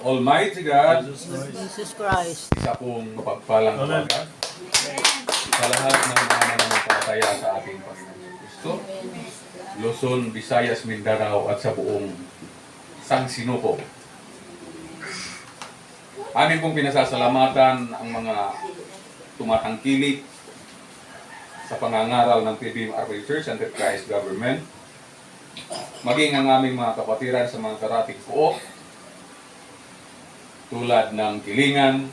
Almighty God, Jesus Christ. isa pong mapagpalang tawagan sa lahat ng mga mananampalataya sa ating Panginoon Kristo, Luzon, Visayas, Mindanao at sa buong Sangsinuko. Amin pong pinasasalamatan ang mga tumatangkilik sa pangangaral ng PBM Arbor Church under Christ Government, maging ang aming mga kapatiran sa mga karating pook tulad ng Kilingan,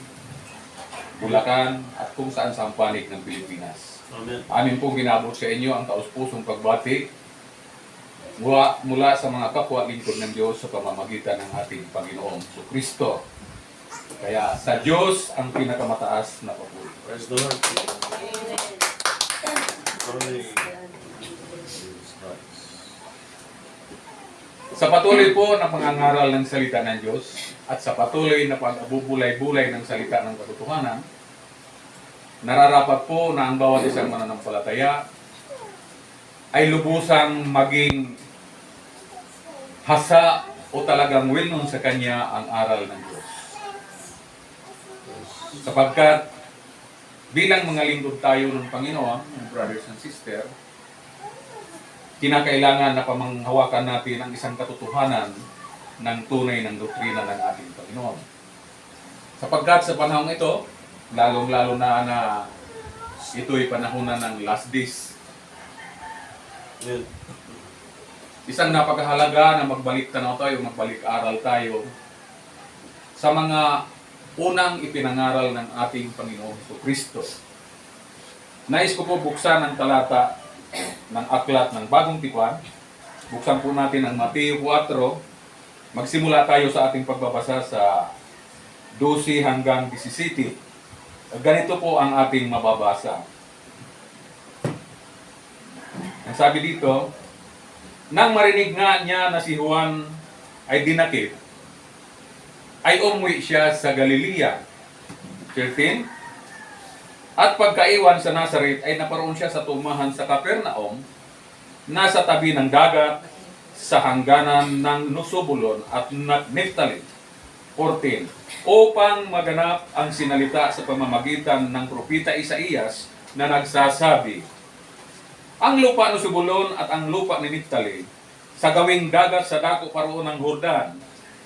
Bulacan at kung saan sa panig ng Pilipinas. Amen. Amin pong ginabot sa inyo ang taus-pusong pagbati mula sa mga kapwa lingkod ng Diyos sa pamamagitan ng ating Panginoong Kristo. Kaya sa Diyos ang pinakamataas na papuri. Praise the Lord. Praise Sa patuloy po na pangangaral ng salita ng Diyos at sa patuloy na pagbubulay-bulay ng salita ng katotohanan, nararapat po na ang bawat isang mananampalataya ay lubusang maging hasa o talagang wilnon sa Kanya ang aral ng Diyos. Sapagkat bilang mga lingkod tayo ng Panginoon, mga brothers and sisters, kinakailangan na pamanghawakan natin ang isang katotohanan ng tunay ng doktrina ng ating Panginoon. Sapagkat sa panahon ito, lalong-lalo na ito'y panahonan ng last days, Amen. isang napakahalaga na magbalik tanaw tayo, magbalik aral tayo sa mga unang ipinangaral ng ating Panginoong Kristo. Nais ko po buksan ang talata ng aklat ng Bagong Tipan. Buksan po natin ang Mateo 4. Magsimula tayo sa ating pagbabasa sa 12 hanggang 17. Ganito po ang ating mababasa. Ang sabi dito, nang marinig nga niya na si Juan ay dinakip, ay umuwi siya sa Galilea. 13. At pagkaiwan sa Nazaret ay naparoon siya sa tumahan sa Capernaum, nasa tabi ng dagat, sa hangganan ng Nusubulon at Naphtali. 14. Upang maganap ang sinalita sa pamamagitan ng propeta Isaías na nagsasabi, ang lupa ng Nusubulon at ang lupa ni Naphtali, sa gawing dagat sa dako paroon ng Jordan,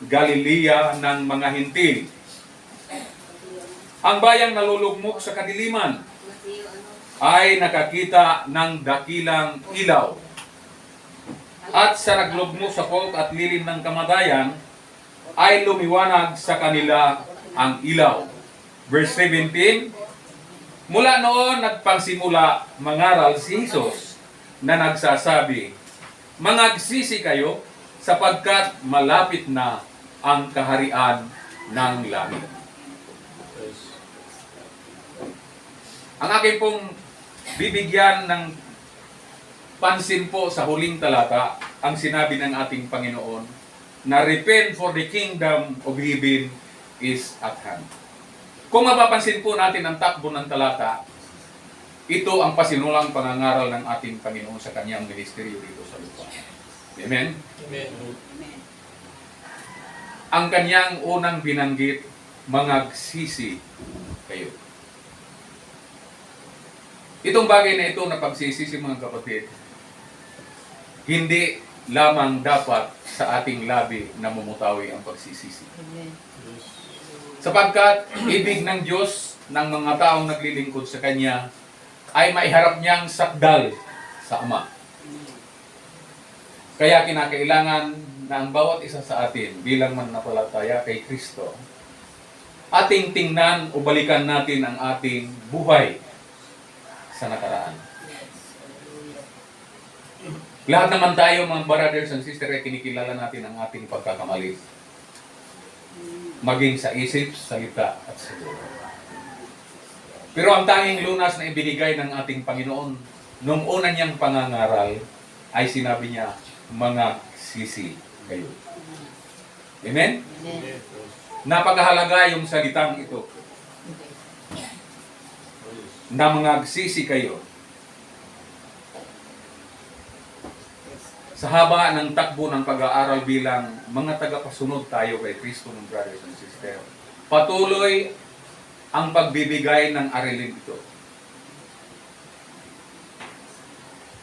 Galilea ng mga Hintil. Ang bayang nalulugmok sa kadiliman ay nakakita ng dakilang ilaw. At sa naglugmok sa fog at lilim ng kamatayan, ay lumiwanag sa kanila ang ilaw. Verse 17, mula noon nagpangsimula mangaral si Jesus na nagsasabi, mangagsisi kayo sapagkat malapit na ang kaharian ng langit. Ang akin pong bibigyan ng pansin po sa huling talata, ang sinabi ng ating Panginoon, na repent for the kingdom of heaven is at hand. Kung mapapansin po natin ang takbo ng talata, ito ang pasinulang pangangaral ng ating Panginoon sa kanyang ministeryo dito sa lupa. Amen? Amen. Ang kanyang unang binanggit, mangagsisi kayo. Itong bagay na ito na pagsisisi, mga kapatid, hindi lamang dapat sa ating labi na mumutawi ang pagsisisi. Amen. Sapagkat ibig ng Diyos ng mga taong naglilingkod sa Kanya ay maiharap niyang sakdal sa Ama. Kaya kinakailangan na ang bawat isa sa atin bilang mananampalataya kay Kristo, ating tingnan o balikan natin ang ating buhay sa nakaraan. Lahat naman tayo, mga brothers and sisters, ay kinikilala natin ang ating pagkakamali. Maging sa isip, salita, at siguro. Pero ang tanging lunas na ibinigay ng ating Panginoon nung una niyang pangangaral ay sinabi niya, mga sisi kayo. Amen? Amen. Napakahalaga yung salitang ito. Na mga sisi kayo. sa haba ng takbo ng pag-aaral bilang mga tagapasunod tayo kay Kristo ng brothers and sisters, patuloy ang pagbibigay ng arilin ito.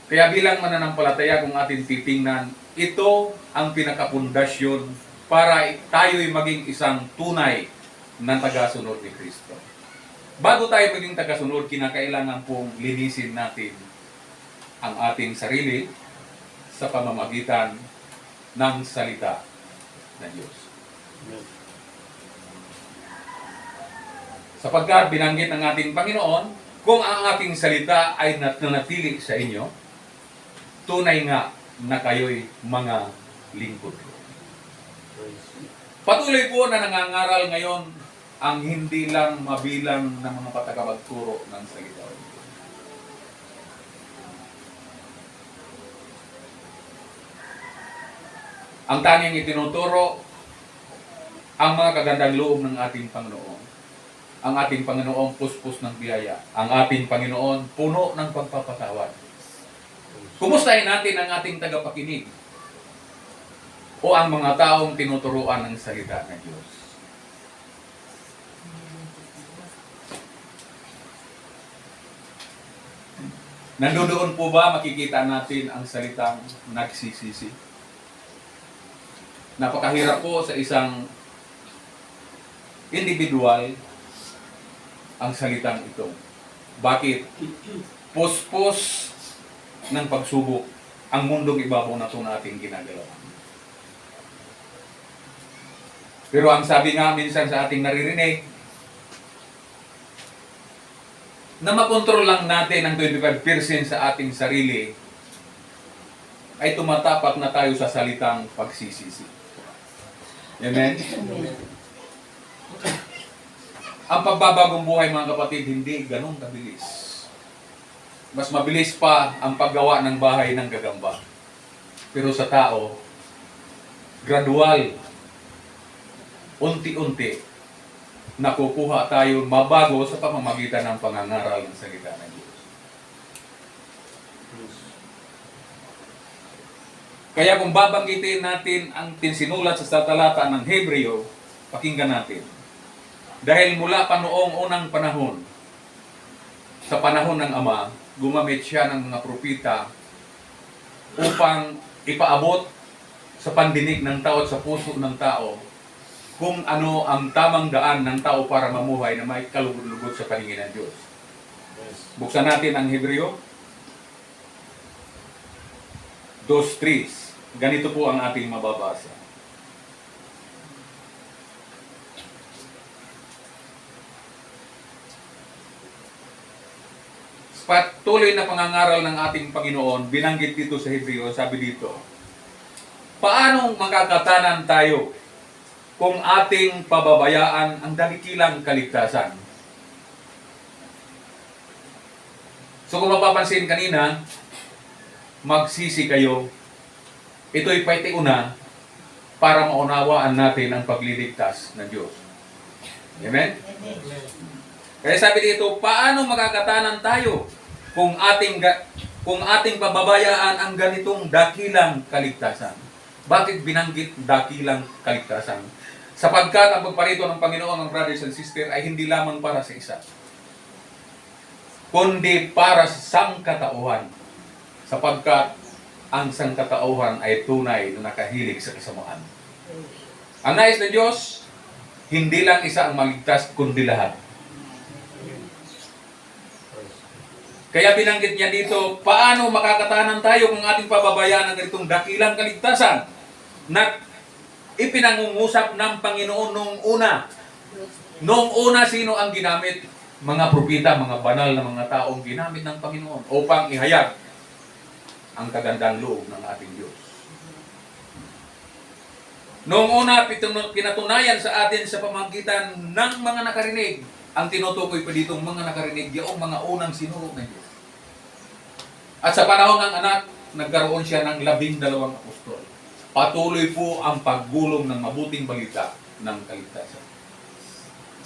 Kaya bilang mananampalataya kung atin titingnan, ito ang pinakapundasyon para tayo'y maging isang tunay na tagasunod ni Kristo. Bago tayo maging tagasunod, kinakailangan pong linisin natin ang ating sarili sa pamamagitan ng salita ng Diyos. Amen. Sapagkat binanggit ng ating Panginoon, kung ang aking salita ay nanatili sa inyo, tunay nga na kayo'y mga lingkod ko. Praise. Patuloy po na nangangaral ngayon ang hindi lang mabilang ng mga patagabagturo ng salita. Ang tanging itinuturo ang mga kagandang loob ng ating Panginoon. Ang ating Panginoon puspos ng biyaya. Ang ating Panginoon puno ng pagpapatawad. Kumustahin natin ang ating tagapakinig o ang mga taong tinuturuan ng salita ng Diyos. Nandoon po ba makikita natin ang salitang nagsisisi? Napakahirap po sa isang individual ang salitang ito. Bakit? Puspos ng pagsubok ang mundong ibabaw na ito natin ginagalaw. Pero ang sabi nga minsan sa ating naririnig, na makontrol lang natin ang 25% sa ating sarili, ay tumatapak na tayo sa salitang pagsisisi. Amen? Ang pagbabagong buhay, mga kapatid, hindi ganun kabilis. Mas mabilis pa ang paggawa ng bahay ng gagamba. Pero sa tao, gradual, unti-unti, nakukuha tayo mabago sa pamamagitan ng pangangaral ng salita ng Diyos. Praise. Kaya kung babanggitin natin ang tinsinulat sa talata ng Hebreo, pakinggan natin. Dahil mula pa noong unang panahon, sa panahon ng Ama, gumamit siya ng mga propita upang ipaabot sa pandinig ng tao at sa puso ng tao kung ano ang tamang daan ng tao para mamuhay na may kalugod-lugod sa paningin ng Diyos. Praise. Buksan natin ang Hebreo 2:3. Ganito po ang ating mababasa. Patuloy na pangangaral ng ating Panginoon, binanggit dito sa Hebreo, sabi dito, paano makakatanan tayo kung ating pababayaan ang dakilang kaligtasan? So kung mapapansin kanina, magsisi kayo. Ito'y paitiuna para maunawaan natin ang pagliligtas ng Diyos. Amen? Kaya sabi dito, paano makakatanan tayo kung ating pababayaan ang ganitong dakilang kaligtasan? Bakit binanggit dakilang kaligtasan? Sapagkat ang pagparito ng Panginoon ng brothers and sisters ay hindi lamang para sa isa, kundi para sa sangkatauhan. Sapagkat ang sangkatauhan ay tunay na nakahilig sa kasamaan. Ang nais ng Diyos, hindi lang isa ang maligtas, kundi lahat. Kaya binanggit niya dito, paano makakatanan tayo kung ating pababayaan ang ganitong dakilang kaligtasan na ipinangungusap ng Panginoon noong una. Noong una, sino ang ginamit? Mga propita, mga banal na mga taong ginamit ng Panginoon upang ihayag ang kagandang loob ng ating Diyos. Noong una, pinatunayan sa atin sa pamamagitan ng mga nakarinig. Ang tinutukoy pa ditong mga nakarinig, yung mga unang sinuro ng Diyos. At sa panahon ng anak, nagkaroon siya ng 12 apostol. Patuloy po ang paggulong ng mabuting balita ng kaligtasan.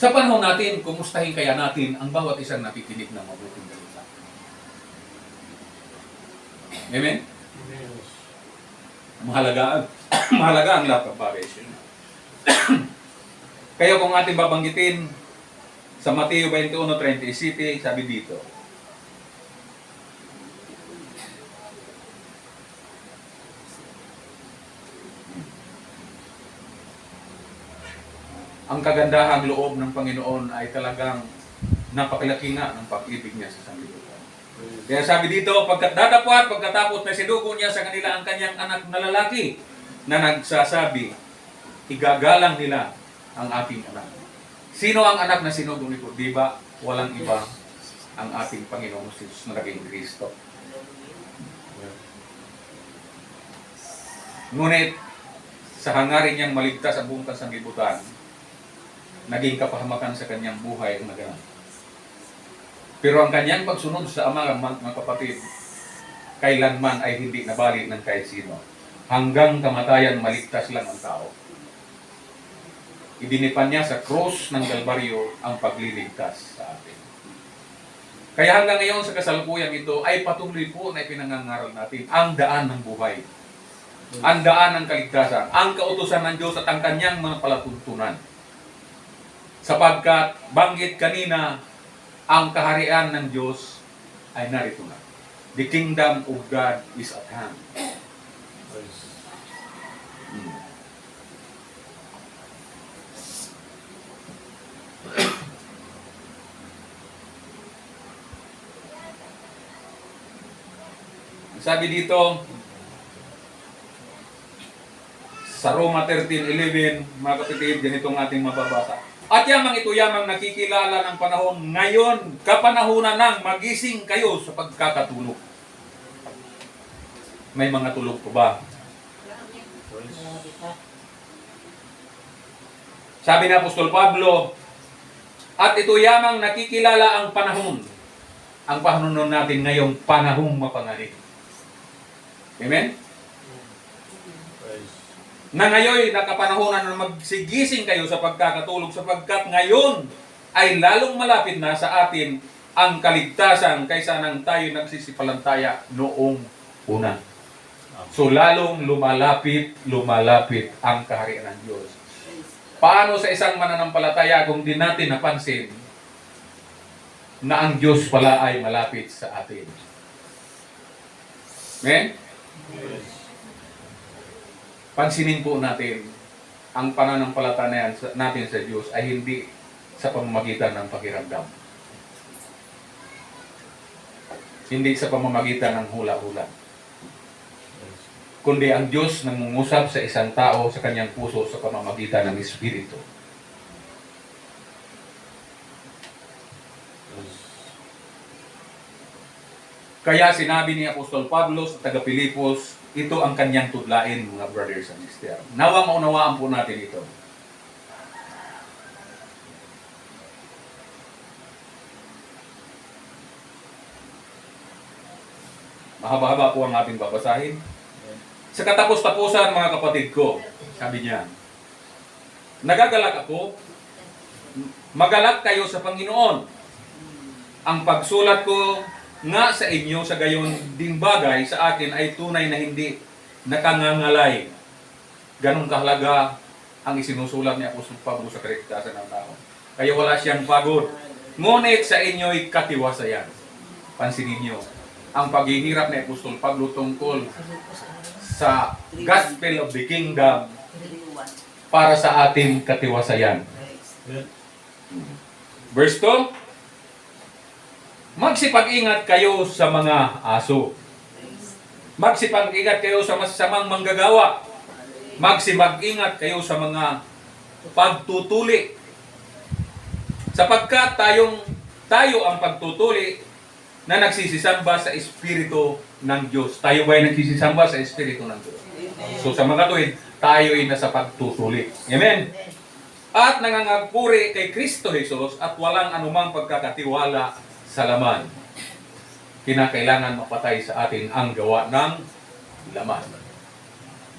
Sa panahon natin, kumustahin kaya natin ang bawat isang nakikinig ng mabuting balita? Amen? Amen. Mahalaga, mahalaga ang lahat ng bagay. Kaya kung ating babanggitin sa Mateo 21:37, sabi dito, ang kagandahang loob ng Panginoon ay talagang napakalaki nga ng pag-ibig niya sa sanlibutan. Kaya sabi dito, pagkat datapwat, pagkatapos na sinugo niya sa kanila ang kanyang anak na lalaki na nagsasabi, igagalang nila ang aking anak. Sino ang anak na sinugo nito? Di ba walang iba ang ating Panginoong Jesus na naging Kristo? Ngunit sa hangarin niyang maligtas ang buong sanlibutan, naging kapahamakan sa kanyang buhay ang naganap. Pero ang kanyang pagsunod sa Ama, mga kapatid, kailanman ay hindi nabali ng kahit sino. Hanggang kamatayan, maligtas lang ang tao. Idinipan niya sa krus ng Kalbaryo ang pagliligtas sa atin. Kaya hanggang ngayon sa kasalukuyan ito ay patuloy po na ipinangangaral natin ang daan ng buhay. Ang daan ng kaligtasan, ang kautusan ng Diyos at ang kanyang mga palatuntunan. Sapagkat banggit kanina, ang kaharian ng Diyos ay narito na. The kingdom of God is at hand. Praise. Sabi dito, sa Roma 13:11, mga kapatid, ganito ang ating mababasa. At yamang ito yamang nakikilala ng panahon ngayon, kapanahunan ng magising kayo sa pagkakatulog. May mga tulog po ba? Praise. Sabi ni Apostol Pablo, at ito yamang nakikilala ang panahon. Ang panahon natin ngayong panahong mapanganib. Amen? Praise. Na ngayon nakapanahonan na magsigising kayo sa pagkakatulog sapagkat ngayon ay lalong malapit na sa atin ang kaligtasan kaysa nang tayo nagsisipalantaya noong una. So lalong lumalapit ang kaharian ng Diyos. Paano sa isang mananampalataya kung di natin napansin na ang Diyos pala ay malapit sa atin? Amen? Praise. Pansinin po natin ang pananampalataya natin sa Diyos ay hindi sa pamamagitan ng pakiramdam. Hindi sa pamamagitan ng hula-hula. Kundi ang Diyos nangungusap sa isang tao sa kanyang puso sa pamamagitan ng Espiritu. Praise. Kaya sinabi ni Apostol Pablo sa taga-Pilipos, ito ang kanyang tudlain, mga brothers and sisters. Nawang maunawaan po natin ito. Mahaba-haba po ang ating babasahin. Sa katapos-tapusan, mga kapatid ko, sabi niya, nagagalak ako, magalak kayo sa Panginoon. Ang pagsulat ko nga sa inyo sa gayon ding bagay sa akin ay tunay na hindi nakangangalay. Ganong kahalaga ang isinusulat ni Apostol Pablo sa kaligtasan ng tao. Kaya wala siyang pagod. Ngunit sa inyo'y katiwasayan. Pansinin niyo, ang paghihirap ni Apostol Pablo tungkol sa Gospel of the Kingdom para sa ating katiwasayan. Verse 2, magsipag-ingat kayo sa mga aso. Magsipag-ingat kayo sa masasamang manggagawa. Magsipag-ingat kayo sa mga pagtutuli. Sapagkat tayo ang pagtutuli na nagsisisamba sa Espiritu ng Diyos. Tayo ba ay nagsisisamba sa Espiritu ng Diyos? So sa mga tuwid, tayo ay nasa pagtutuli. Amen? At nangangagpuri kay Kristo Jesus at walang anumang pagkakatiwala sa laman. Kinakailangan mapatay sa atin ang gawa ng laman.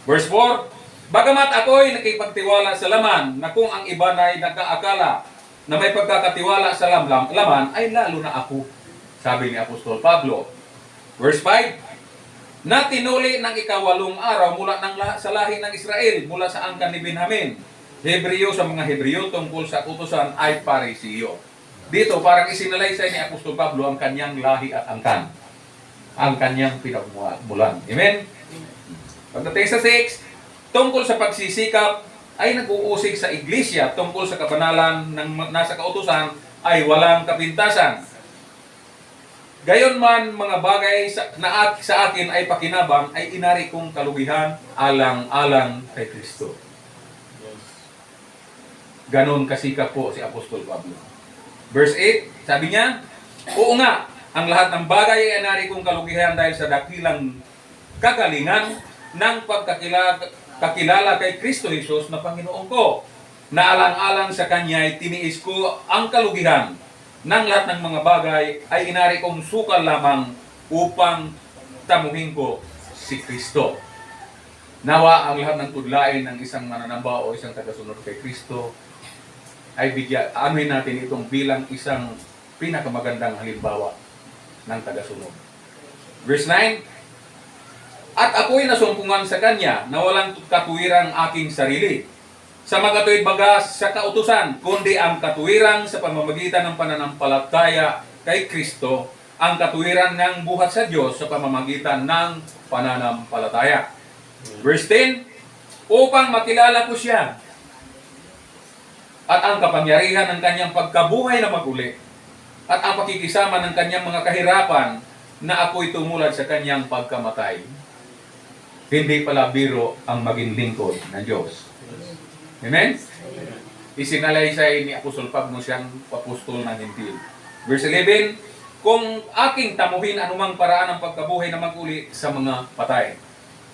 Verse 4, bagamat ako'y nakipagtiwala sa laman, na kung ang iba na ay nagkaakala na may pagkakatiwala sa laman, ay lalo na ako. Sabi ni Apostol Pablo. Verse 5, na tinuli ng ikawalong araw mula sa lahi ng Israel, mula sa angkan ni Benjamin. Hebreo sa mga Hebreo tungkol sa utusan ay Pariseo. Dito parang isinalaysay ni Apostol Pablo ang kanyang lahi at angkan. Ang kanyang pinagmulan. Amen? Pagdating sa 6, tungkol sa pagsisikap ay nag-uusig sa iglesia tungkol sa kabanalan ng nasa kautusan ay walang kapintasan. Gayon man mga bagay sa akin ay pakinabang ay inari kong kalugihan alang-alang kay Kristo. Yes. Ganon kasikap po si Apostol Pablo. Verse 8, sabi niya, oo nga, ang lahat ng bagay ay inari kong kalugihan dahil sa dakilang kagalingan ng pagkakilala kay Kristo Jesus na Panginoon ko. Na alang-alang sa Kanya ay tiniis ko ang kalugihan ng lahat ng mga bagay ay inari kong sukal lamang upang tamuhin ko si Kristo. Nawa ang lahat ng tudlain ng isang mananamba o isang tagasunod kay Kristo ay anuhin natin itong bilang isang pinakamagandang halimbawa ng tagasunod. Verse 9, at ako'y nasumpungan sa Kanya na walang katuwirang aking sarili sa mga katuwid baga sa kautusan, kundi ang katuwiran sa pamamagitan ng pananampalataya kay Kristo, ang katuwiran ng buhat sa Diyos sa pamamagitan ng pananampalataya. Verse 10, upang makilala ko siya at ang kapangyarihan ng kanyang pagkabuhay na maguli at ang pakikisama ng kanyang mga kahirapan na ako'y tumulad sa kanyang pagkamatay. Hindi pala biro ang maging lingkod ng Diyos. Amen? Isinalaysay ni Apostol Pablo siyang apostol ng Hintil. Verse 11, kung aking tamuhin anumang paraan ng pagkabuhay na maguli sa mga patay.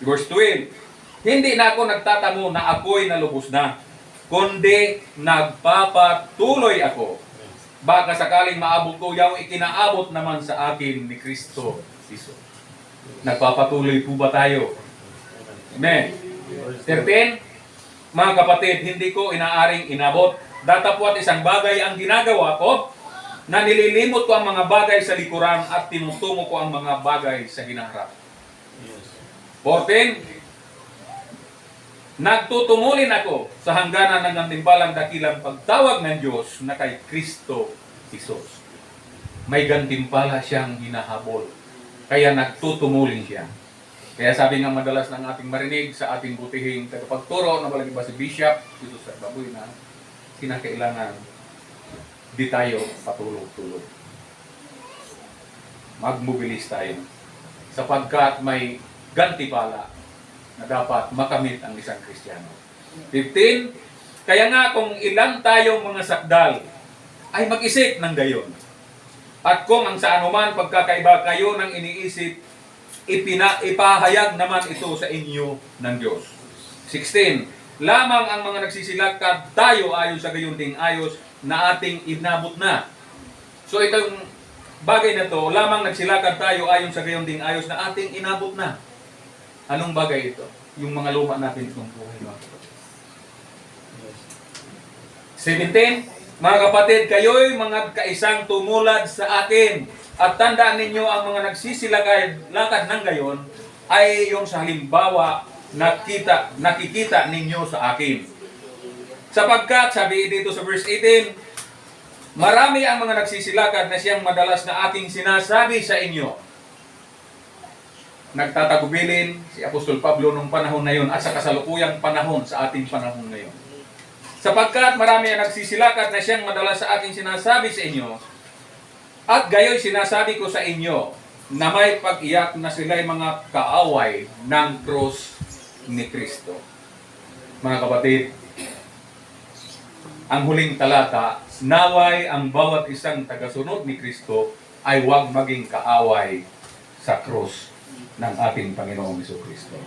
Verse 12, hindi na ako nagtatamo na ako'y nalubos na, kundi nagpapatuloy ako. Baka sakaling maabot ko yung ikinaabot naman sa akin ni Kristo Jesus. Nagpapatuloy po ba tayo? Amen. 13, mga kapatid, hindi ko inaaring inabot. Datapwat isang bagay ang ginagawa ko, na nililimot ko ang mga bagay sa likuran at tinutungo ko ang mga bagay sa hinaharap. Yes. 14, nagtutumulin ako sa hangganan ng gantimpalang dakilang pagtawag ng Diyos na kay Kristo Jesus. May gantimpala siyang hinahabol. Kaya nagtutumulin siya. Kaya sabi nga madalas ng ating marinig sa ating butihing tagapagturo na malagi ba si Bishop, dito sa Baboy na kinakailangan di tayo patulog-tulog. Magmobilis tayo. Sapagkat may gantipala na dapat makamit ang isang Kristiyano. 15, kaya nga kung ilan tayong mga sakdal ay mag-isip ng gayon. At kung ang sa anuman pagkakaiba kayo ng iniisip, ipahayag naman ito sa inyo ng Diyos. 16, lamang ang mga nagsisilakad tayo ayon sa gayon ding ayos na ating inabot na. So itong bagay na to, lamang nagsilakad tayo ayon sa gayon ding ayos na ating inabot na. Anong bagay ito? Yung mga luma natin itong buhay. 17, mga kapatid, kayo'y mga kaisang tumulad sa akin. At tandaan ninyo ang mga nagsisilakad ng gayon ay yung sa halimbawa nakikita ninyo sa akin. Sapagkat, sabi dito sa verse 18, marami ang mga nagsisilakad na siyang madalas na aking sinasabi sa inyo. Nagtatagubilin si Apostol Pablo nung panahon na yun at sa kasalukuyang panahon sa ating panahon ngayon. Sapagkat marami ang nagsisilakad na siyang madalas sa aking sinasabi sa inyo, at gayo'y sinasabi ko sa inyo na may pag-iyak na sila'y mga kaaway ng krus ni Kristo. Mga kapatid, ang huling talata, naway ang bawat isang tagasunod ni Kristo ay huwag maging kaaway sa krus ng ating Panginoong Jesucristo.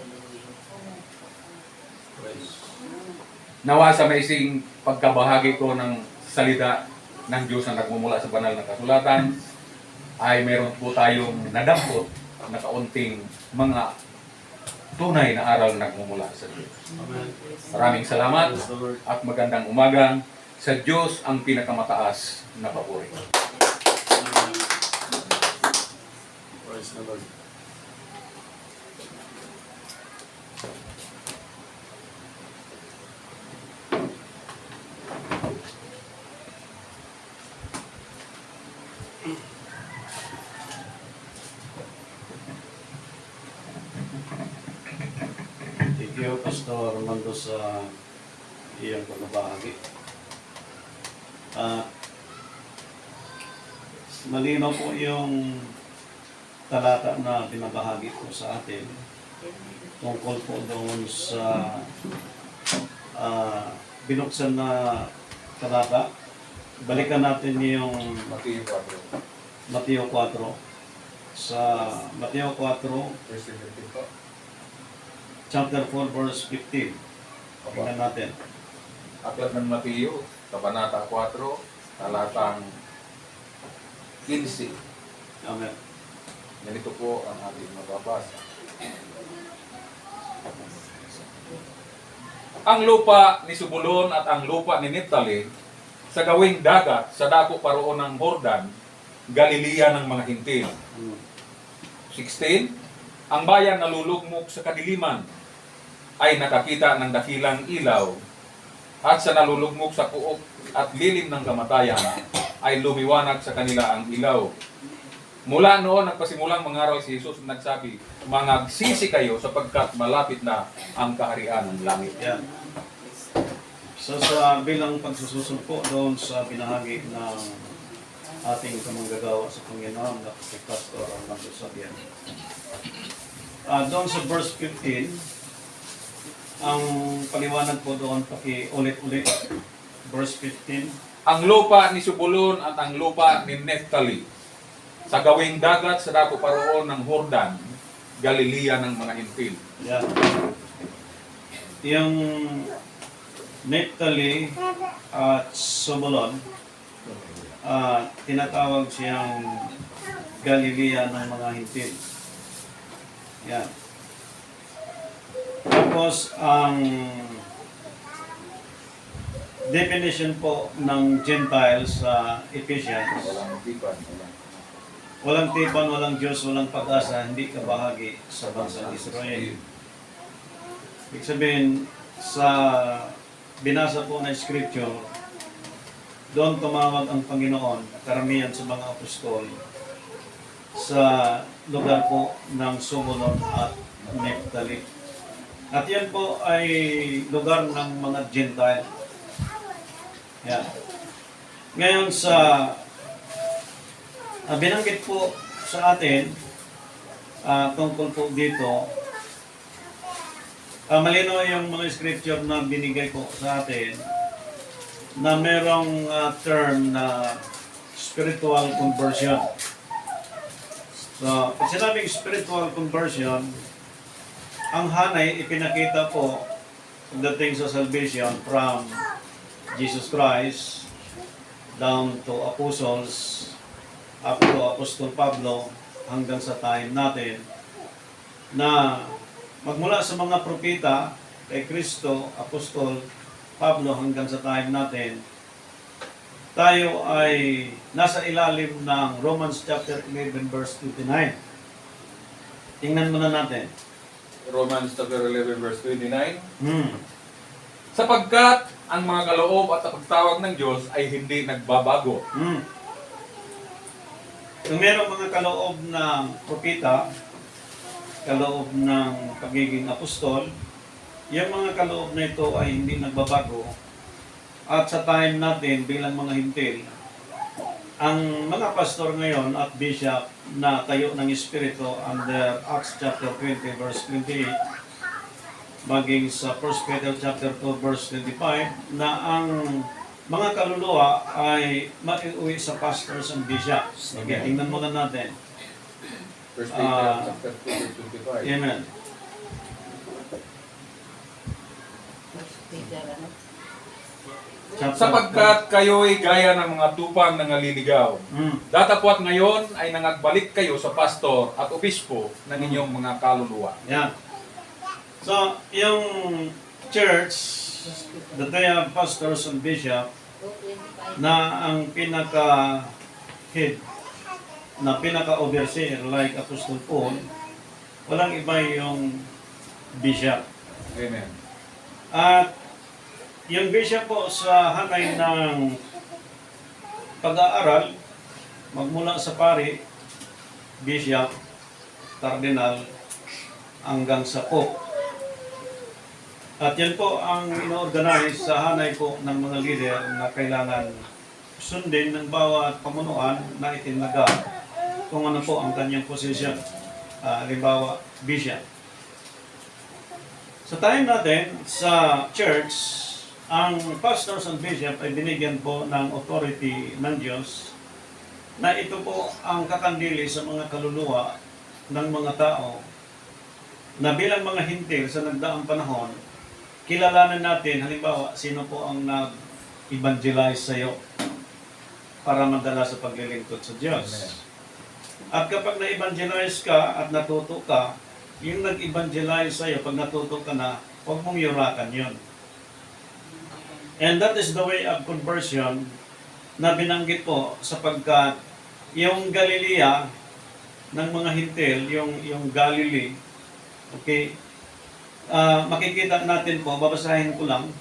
Nawa sa maising pagkabahagi ko ng salita ng Diyos na nagmumula sa banal na kasulatan, ay meron po tayong nadampot na kaunting mga tunay na aral na nagmumula sa Diyos. Amen. Maraming salamat Praise the Lord. at magandang umaga. Sa Diyos ang pinakamataas na papuri. Praise the Lord. Pastor Armando sa iyong pagbabahagi. Malinaw po yung talata na binabahagi po sa atin tungkol po doon sa binuksan na talata. Balikan natin yung Matthew 4. Mateo 4. Sa Mateo 4, Verse 15 po. chapter 4, verse 15. Tingnan natin. Aklat ng Mateo, Kabanata 4, talatang 15. Amen. Ganito po ang ating mababasa. Ang lupa ni Subulon at ang lupa ni Naphtali sa gawing dagat sa dako paroon ng Jordan, Galilea ng mga hintil. 16. Ang bayan na lulugmok sa kadiliman ay nakakita ng dakilang ilaw, at sa nalulugmok sa puok at lilim ng kamatayan ay lumiwanag sa kanila ang ilaw. Mula noon nagpasimulang mangaral si Jesus at nagsabi, "Mangagsisi kayo sapagkat malapit na ang kaharian ng langit." Yan. So sa bilang pagsususun po doon sa binahagi ng ating kamanggagawa sa Panginoon na si Pastor Armando Sabian. Doon sa verse 15, ang paliwanag po doon paki-ulit-ulit. Verse 15. Ang lupa ni Subulon at ang lupa ni Naphtali sa gawing dagat sa dako paroon ng Jordan, Galilea ng mga hintil. Yan. Yung Naphtali at Zebulon, tinatawag siyang Galilea ng mga hintil. Yan. Tapos, ang definition po ng Gentiles sa Ephesians, walang tipan, walang Diyos, walang pag-asa, hindi ka bahagi sa bansang Israel. Ibig sabihin, sa binasa po na scripture, doon tumawag ang Panginoon, karamihan sa mga apostol, sa lugar po ng Zebulon at Naphtali. At yan po ay lugar ng mga Gentile. Yan. Ngayon sa binanggit po sa atin tungkol po dito, malinaw yung mga scripture na binigay po sa atin na merong term na spiritual conversion. So, pag sinabing spiritual conversion, ang hanay ipinakita po pagdating sa salvation from Jesus Christ down to apostles, up to Apostol Pablo, hanggang sa time natin, na magmula sa mga propeta kay Kristo, Apostol Pablo, hanggang sa time natin, tayo ay nasa ilalim ng Romans chapter 11 verse 29. Tingnan muna natin. Romans chapter 11 verse 29. Sapagkat ang mga kaloob at pagtawag ng Diyos ay hindi nagbabago. Kung merong mga kaloob ng propeta, kaloob ng pagiging apostol, yung mga kaloob na ito ay hindi nagbabago. At sa time natin bilang mga hintil, ang mga pastor ngayon at bishop na tayo ng Espiritu under Acts chapter 20 verse 28, maging sa 1 Peter chapter 2 verse 25, na ang mga kaluluwa ay maiuwi sa pastors and bishops. Okay, tingnan muna natin. First Peter chapter 2 verse 25. Amen. Sapagkat kayo'y gaya ng mga tupang nangaliligaw. Datapwat ngayon ay nangagbalik kayo sa pastor at obispo ng inyong mga kaluluwa. Yan. So, yung church, that they have pastors and bishop, na ang pinaka-head, na pinaka-overseer, like Apostle Paul, walang iba yung bishop. Amen. At yung bishop po sa hanay ng pag-aaral, magmula sa pari, bishop, cardinal, hanggang sa pope. At yan po ang ino-organize sa hanay po ng mga leader na kailangan sundin ng bawat pamunuan na itinlaga kung ano po ang kanyang position. Halimbawa, bishop. Sa time natin, sa church, ang pastors and bishop ay binigyan po ng authority ng Diyos na ito po ang kakandili sa mga kaluluwa ng mga tao na bilang mga hintil sa nagdaang panahon, kilalanan natin, halimbawa, sino po ang nag-evangelize sa iyo para madala sa paglilingkod sa Diyos. Amen. At kapag na-evangelize ka at natuto ka, yung nag-evangelize sa iyo, pag natuto ka na, huwag mong yurakan yun. And that is the way of conversion na binanggit po sapagkat yung Galilea ng mga hintil, yung Galilee, okay, makikita natin po, babasahin ko lang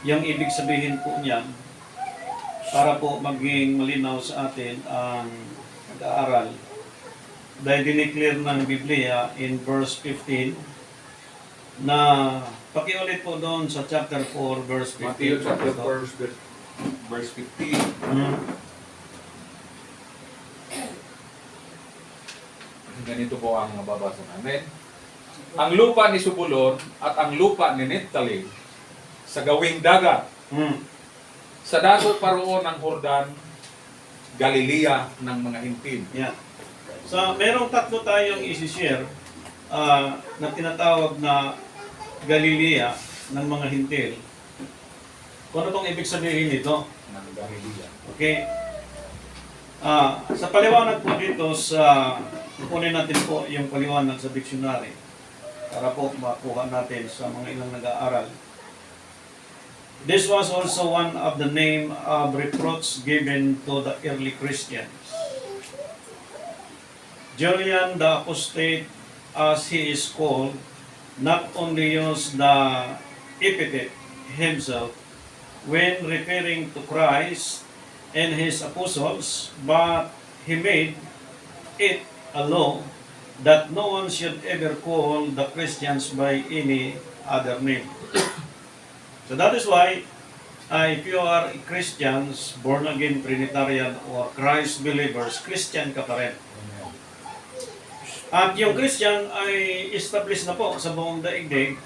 yung ibig sabihin po niyan para po maging malinaw sa atin ang pag-aaral. Dahil dineclare ng Biblia in verse 15 na pakiulit po doon sa chapter 4 verse 15. Matthew chapter 4 verse 15. Ganito po ang mababasa namin. Ang lupa ni Subulon at ang lupa ni Naphtali sa gawing dagat, sa dagat paroon ng Jordan, Galilea ng mga hintil. Yeah. So, merong tatlo tayong isi-share na tinatawag na Galilea ng mga hintil. Kung ano bang ibig sabihin nito? Ng Galilea. Okay? Sa paliwanag po dito kukunin natin po yung paliwanag sa dictionary para po makuha natin sa mga ilang nag-aaral. This was also one of the name of reproach given to the early Christians. Julian the Apostate, as he is called, not only used the epithet himself when referring to Christ and his apostles, but he made it a law that no one should ever call the Christians by any other name. So that is why, if you are Christians, born again Trinitarian or Christ believers, Christian ka pa rin. At yung Christian ay established na po sa buong daigdig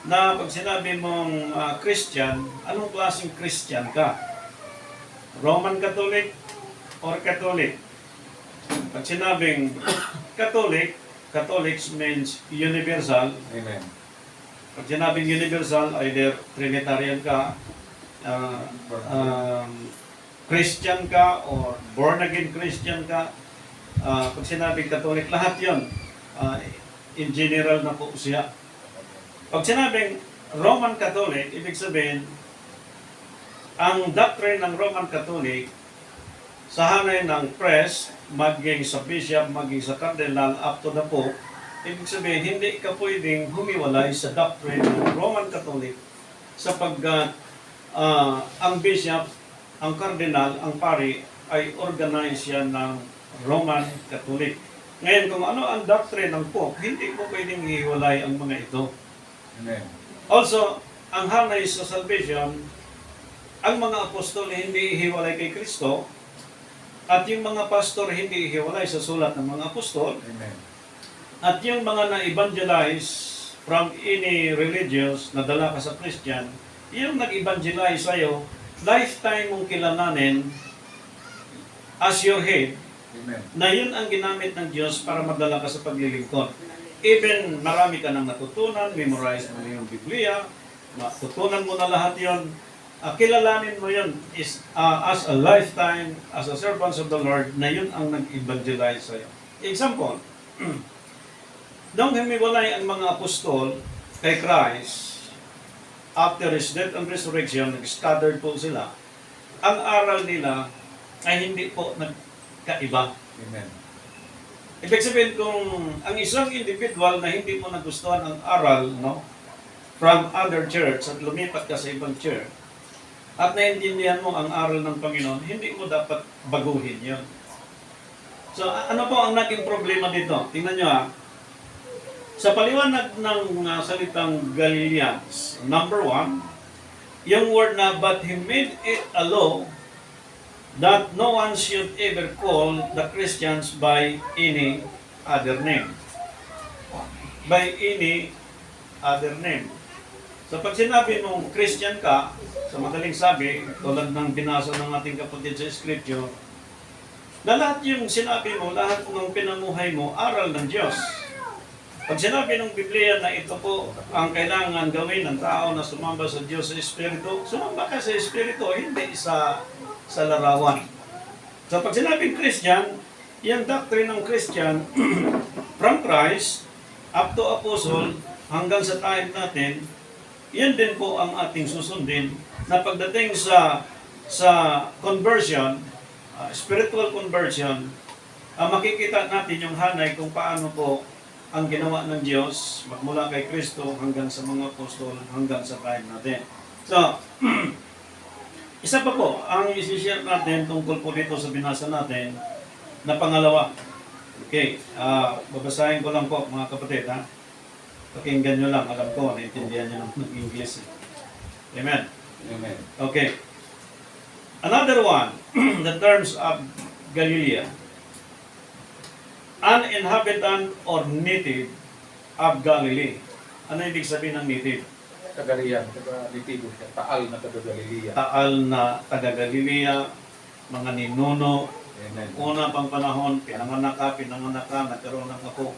na pag sinabi mong Christian, anong klaseng Christian ka? Roman Catholic or Catholic? Pag sinabing Catholic, Catholics means universal. Amen. Pag sinabing universal, either Trinitarian ka, Christian ka, or born again Christian ka. Pag sinabing Catholic, lahat yon in general na po siya. Pag sinabing Roman Catholic, ibig sabihin, ang doctrine ng Roman Catholic, sa hanay ng priest, maging sa bishop, maging sa cardinal, up to the Pope, ibig sabihin, hindi ka pwedeng humiwalay sa doctrine ng Roman Catholic sapagkat ang bishop, ang cardinal, ang pari, ay organize yan ng Roman Catholic. Ngayon, kung ano ang doctrine ng Pope, hindi mo pwedeng hiwalay ang mga ito. Amen. Also, ang hanay sa salvation, ang mga apostol hindi hiwalay kay Kristo, at yung mga pastor hindi hiwalay sa sulat ng mga apostol, Amen. at yung mga na-evangelize from any religious na dala ka sa Christian, yung nag-evangelize sa'yo, lifetime mong kilalanin as your head, Amen. na yun ang ginamit ng Diyos para madala ka sa paglilingkod. Even marami ka nang natutunan, memorize mo yung Biblia, matutunan mo na lahat yon, kilalanin mo yun is, as a lifetime, as a servants of the Lord, na yun ang nag-evangelize sa'yo. Example, nung humiwalay ang mga apostol kay Christ, after His death and resurrection, nag-scattered po sila, ang aral nila ay hindi po nagkaiba. Amen. Ibig sabihin kung ang isang individual na hindi mo nagustuhan ang aral, no, from other church at lumipat ka sa ibang church, at naintindihan mo ang aral ng Panginoon, hindi mo dapat baguhin yon. So, ano po ang naging problema dito? Tingnan nyo Sa paliwanag ng salitang Galileans, number 1, yung word na, but he made it a law that no one should ever call the Christians by any other name. By any other name. So pag sinabi mong Christian ka, sa madaling sabi, tulad ng binasa ng ating kapatid sa Scripture, na lahat yung sinabi mo, lahat ng pinamuhay mo, aral ng Diyos. Pag sinabi ng Biblia na ito po ang kailangan gawin ng tao na sumamba sa Diyos sa Espiritu, sumamba ka sa Espiritu, hindi sa larawan. So pag sinabing Christian, yung doctrine ng Christian, from Christ, up to Apostle, hanggang sa time natin, yan din po ang ating susundin na pagdating sa conversion, spiritual conversion, makikita natin yung hanay kung paano po ang ginawa ng Diyos magmula kay Kristo hanggang sa mga apostol hanggang sa time natin. So, isa pa po ang isi-share natin tungkol po dito sa binasa natin na pangalawa. Okay, babasahin ko lang po mga kapatid, ha? Pakinggan nyo lang, alam ko, naintindihan nyo ng English. Amen. Amen. Okay. Another one, the terms of Galilee. An inhabitant or native of Galilee. Ano ibig sabihin ng native? Tagalian, taga-litigo siya, taal na taga-Galilea. Taal na taga-Galilea, mga ninuno. Amen. Una pang panahon, pinanganak ka, nagkaroon ng apo.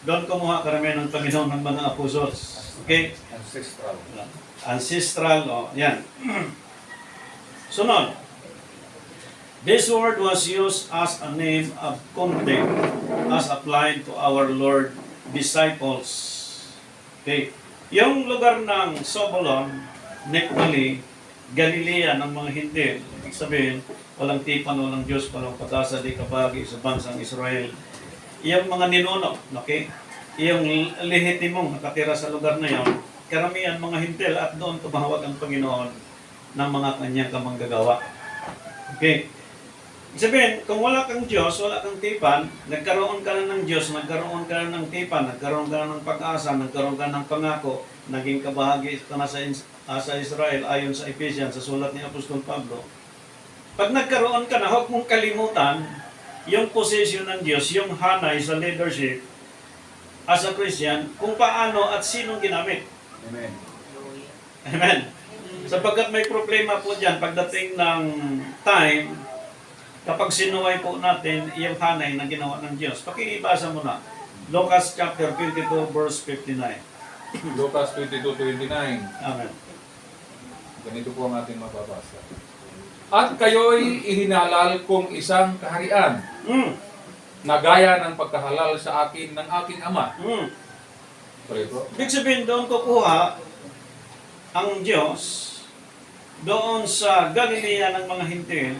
Doon kumuha karamihan ng Panginoon ng mga apostles. Okay? Ancestral. Ancestral, yan. Sunod. This word was used as a name of contact as applied to our Lord disciples. Okay. Yung lugar ng Sobolon, Nephtali, Galilea ng mga hindi, ibig sabihin, walang tipan, walang Diyos, walang pag-asa, di kabagi sa bansang Israel. Yung mga ninuno, okay? Yung lehitimong nakatira sa lugar na yon, karamihan mga hintil at doon tumawag ang Panginoon ng mga kanyang kamanggagawa. Okay. Sabihin, kung wala kang Diyos, wala kang tipan, nagkaroon ka na ng Diyos, nagkaroon ka na ng tipan, nagkaroon ka na ng pag-asa, nagkaroon ka ng pangako, naging kabahagi ka na sa Israel ayon sa Ephesians, sa sulat ni Apostol Pablo. Pag nagkaroon ka na, huwag mong kalimutan yung position ng Diyos, yung hanay sa leadership as a Christian, kung paano at sinong ginamit. Amen. Amen. Sapagkat may problema po dyan, pagdating ng time, kapag sinuway po natin yung hanay na ginawa ng Diyos. Pakibasa mo na. Lucas chapter 22 verse 59. Lucas 22:29. Amen. Ganito po ang ating mababasa. At kayo'y ihinalal kong isang kaharian na gaya ng pagkahalal sa akin ng aking ama. Pare po. Ibig sabihin doon kukuha ang Diyos doon sa Galilea ng mga hintil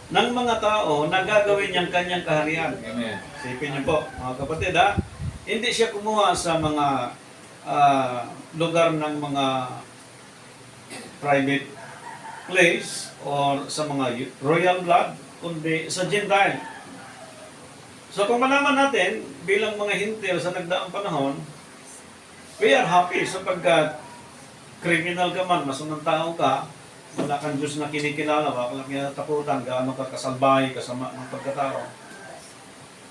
ng mga tao na gagawin niyang kanyang kaharian. Amen. Isipin niyo po, mga kapatid, ha? Hindi siya kumuha sa mga lugar ng mga private place or sa mga royal blood, kundi sa Gentile. So kung malaman natin, bilang mga hintil sa nagdaang panahon, we are happy sapagkat criminal ka man, masunang tao ka, wala kang Diyos na kinikilala, wala kang kinatakutan, gaano ka kasalbahay, kasama ng pagkatao.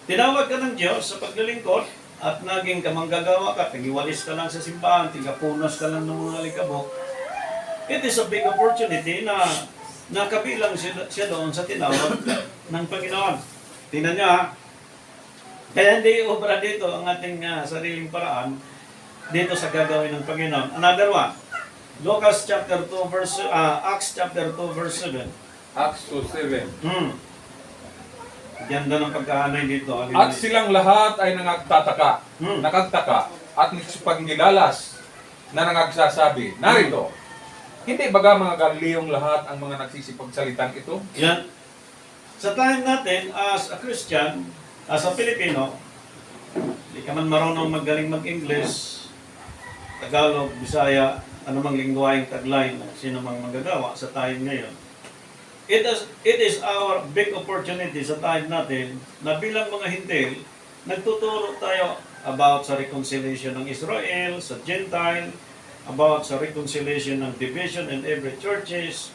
Tinawag ka ng Diyos sa paglilingkod at naging kamanggagawa ka, tigiwalis ka lang sa simbahan, tigapunas ka lang ng mga alikabok. It is a big opportunity na nakabilang siya doon sa tinawag ng Panginoon. Tingnan niyo, ha? Kaya hindi obra dito ang ating sariling paraan dito sa gagawin ng Panginoon. Another one. Lucas chapter 2 verse Acts chapter 2 verse 7. Acts 2:7. Ganda ng pagkahanay dito. At silang lahat ay nagtataka, nakagtaka at pagnilalas na nangagsasabi, narito, hindi baga mga Galileong lahat ang mga nagsisipagsalitan ito? Yan. Sa time natin, as a Christian, as a Filipino, hindi ka man marunong magaling mag-English, Tagalog, Bisaya, anumang lingwaing taglay na sino mang magagawa sa time ngayon. It is our big opportunity sa time natin na bilang mga hintil, nagtuturo tayo about sa reconciliation ng Israel, sa Gentile, about sa reconciliation ng division in every churches,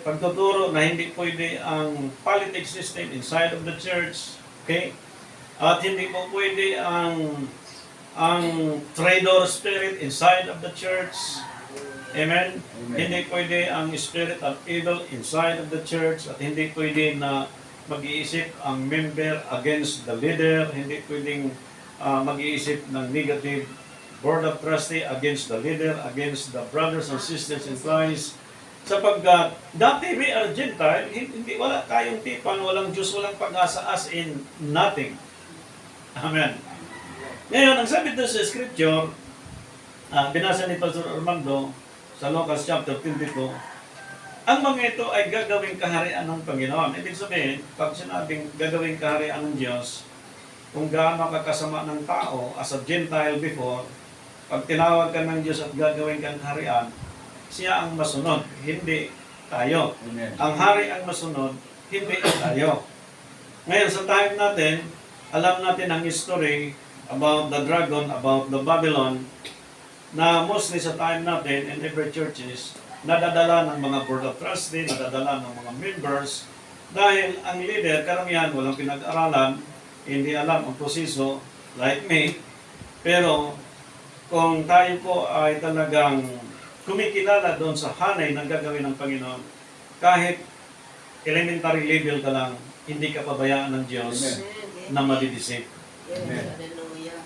pagtuturo na hindi pwede ang politics system inside of the church, okay? At hindi po pwede ang traitor spirit inside of the church. Amen? Hindi pwede ang spirit of evil inside of the church at hindi pwede na mag-iisip ang member against the leader, hindi pwedeng mag-iisip ng negative board of trustee against the leader, against the brothers and sisters in Christ. Sapagkat dati we are Gentile, hindi wala tayong tipan, walang Diyos, walang pag-asa, as in nothing. Amen. Ngayon, ang sabi doon sa scripture, binasa ni Pastor Armando sa Lucas chapter 22, ang mga ito ay gagawing kaharian ng Panginoon. Ibig sabihin, pag sinabing gagawing kaharian ng Diyos, kung gaano kakasama ng tao as a Gentile before, pag tinawag ka ng Diyos at gagawin kang kaharian, siya ang masunod, hindi tayo. Amen. Ang hari ang masunod, hindi tayo. Ngayon, sa time natin, alam natin ang history about the dragon, about the Babylon, na mostly sa time natin in every churches, nadadala ng mga board of trustee, nadadala ng mga members, dahil ang leader, karamihan, walang pinag-aralan, hindi alam ang proseso, like me, pero kung tayo po ay talagang kumikilala doon sa hanay ng gagawin ng Panginoon, kahit elementary level ka lang, hindi ka pabayaan ng Diyos na madidisip. Amen. Hallelujah.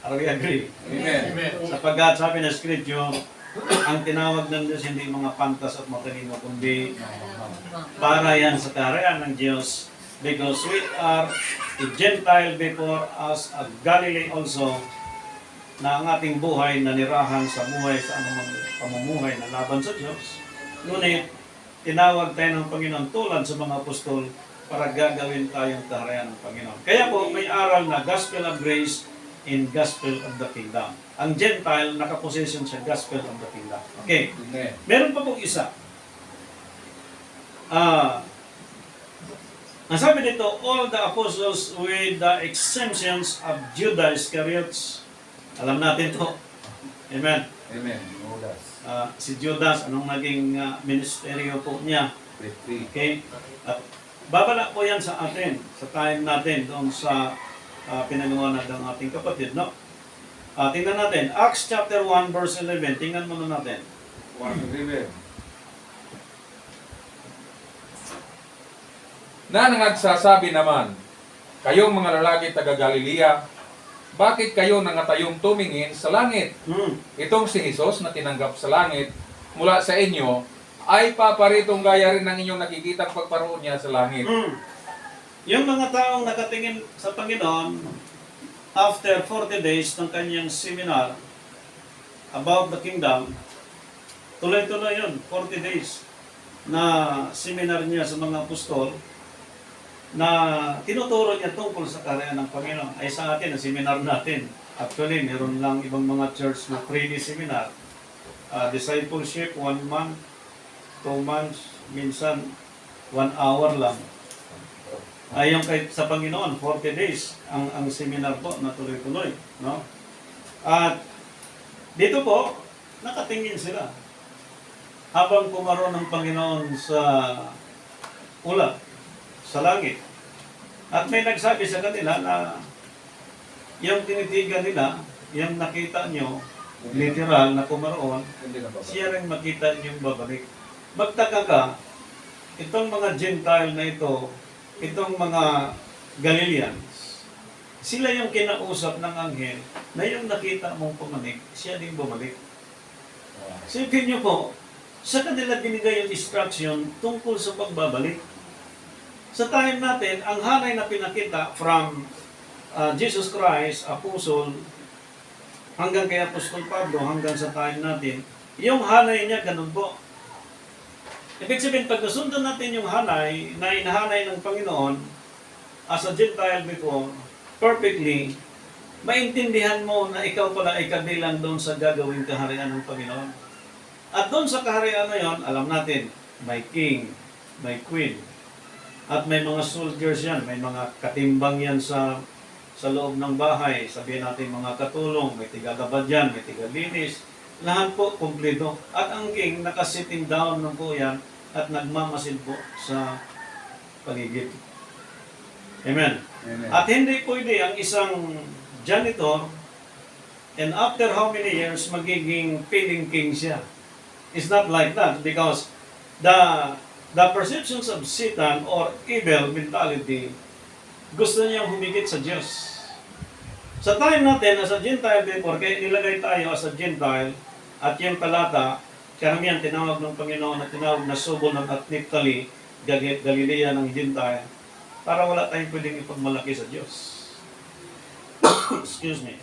Are we agree? Amen. Sapagkat sabi ng scripture, ang tinawag ng Diyos hindi mga pantas at matalino, kundi para yan sa kaharian ng Diyos, because we are a Gentile before us, a Galilee also, na ang ating buhay nanirahan sa buhay sa anumang pamumuhay na laban sa Diyos. Ngunit, tinawag tayo ng Panginoon tulad sa mga apostol para gagawin tayong kaharian ng Panginoon. Kaya po, may aral na Gospel of Grace in Gospel of the Kingdom. Ang Gentile, nakaposition sa Gospel of the Kingdom. Okay. Amen. Meron pa pong isa. Ang sabi dito, all the apostles with the exemptions of Judas Iscariot. Alam natin to. Amen. Amen. Judas. Si Judas, anong naging ministeryo po niya? Petri. Okay? At babala po yan sa atin, sa time natin, doon sa pinagawa ng ating kapatid, no? Tingnan natin, Acts chapter 1 verse 11, tingnan muna natin. 1:11. Na nagsasabi naman, kayong mga lalaki taga Galilea, bakit kayo nangatayong tumingin sa langit? Itong si Jesus na tinanggap sa langit mula sa inyo, ay paparitong gaya rin ng inyong nakikitang pagparoon niya sa langit. Yung mga taong nakatingin sa Panginoon, after 40 days ng kanyang seminar about the kingdom, tuloy-tuloy yun, 40 days na seminar niya sa mga apostol, na tinuturo niya tungkol sa kaharian ng Panginoon. Ay sa atin, ang seminar natin, actually, meron lang ibang mga church na 3D seminar. Discipleship, 1 month, 2 months, minsan 1 hour lang. Ay yung sa Panginoon, 40 days ang seminar po na tuloy-tuloy. No? At dito po, nakatingin sila. Habang pumaroon ng Panginoon sa ulap, sa langit. At may nagsabi sa kanila na yung tinitigan nila, yung nakita nyo, literal na pumaroon, siya rin makita niyong babalik. Magtaka ka, itong mga Gentile na ito, itong mga Galileans, sila yung kinausap ng anghel na yung nakita mong pumanik, siya din bumalik. Sipin nyo po, sa kanila binigay yung instruction tungkol sa pagbabalik. Sa time natin, ang hanay na pinakita from Jesus Christ, Apostle, hanggang kay Apostol Pablo, hanggang sa time natin, yung hanay niya, ganun po. Ibig sabihin, pag nasundan natin yung hanay, na inahanay ng Panginoon, as a Gentile before, perfectly, maintindihan mo na ikaw pala ay kabilang doon sa gagawing kaharian ng Panginoon. At doon sa kaharian na yon, alam natin, may king, may queen, at may mga soldiers yan, may mga katimbang yan sa sa loob ng bahay, sabihin natin mga katulong, may tigalabad yan, may tigalinis, lahat po kumpleto. At ang king, nakasitting down ng po yan at nagmamasid po sa paligid. Amen. Amen. At hindi pwede ang isang janitor and after how many years magiging feeling king siya. It's not like that because the perceptions of Satan or evil mentality gusto niyang humigit sa Diyos. Sa time natin, as a Gentile before, kaya nilagay tayo as a Gentile at yung talata, karamihan tinawag ng Panginoon at tinawag na Zebulun at Naphtali, Galilea ng Gentile, para wala tayong pwedeng ipagmalaki sa Diyos. Excuse me.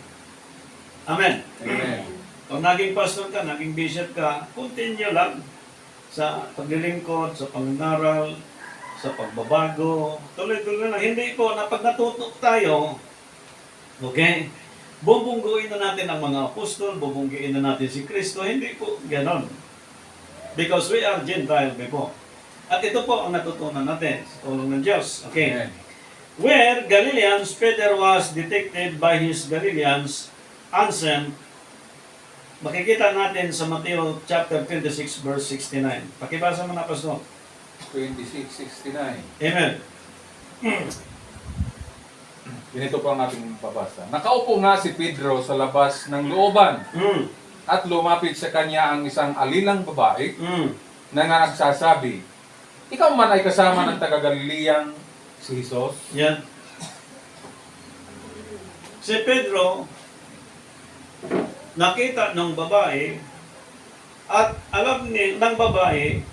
Amen. Amen. Kung naging pastor ka, naging bishop ka, continue lang sa paglilingkod, sa pangaral, sa pagbabago. Tuloy-tuloy lang. Hindi po na pag natutok tayo, okay, bubungguin na natin ang mga apostol, bubungguin na natin si Kristo. Hindi po ganon. Because we are Gentile before. At ito po ang natutunan natin sa tulong ng Diyos. Okay. Amen. Where Galileans, Peter was detected by his Galileans ancient. Makikita natin sa Matthew chapter 26 verse 69. Pakibasa mo na, Pastor. 26:69. Amen. Ganito po ang ating babasa. Nakaupo nga si Pedro sa labas ng looban Mm. at lumapit sa kanya ang isang alilang babae Mm. na nagsasabi, ikaw man ay kasama ng taga-Galileang si Jesus? Yan. Si Pedro, nakita ng babae at alam ng babae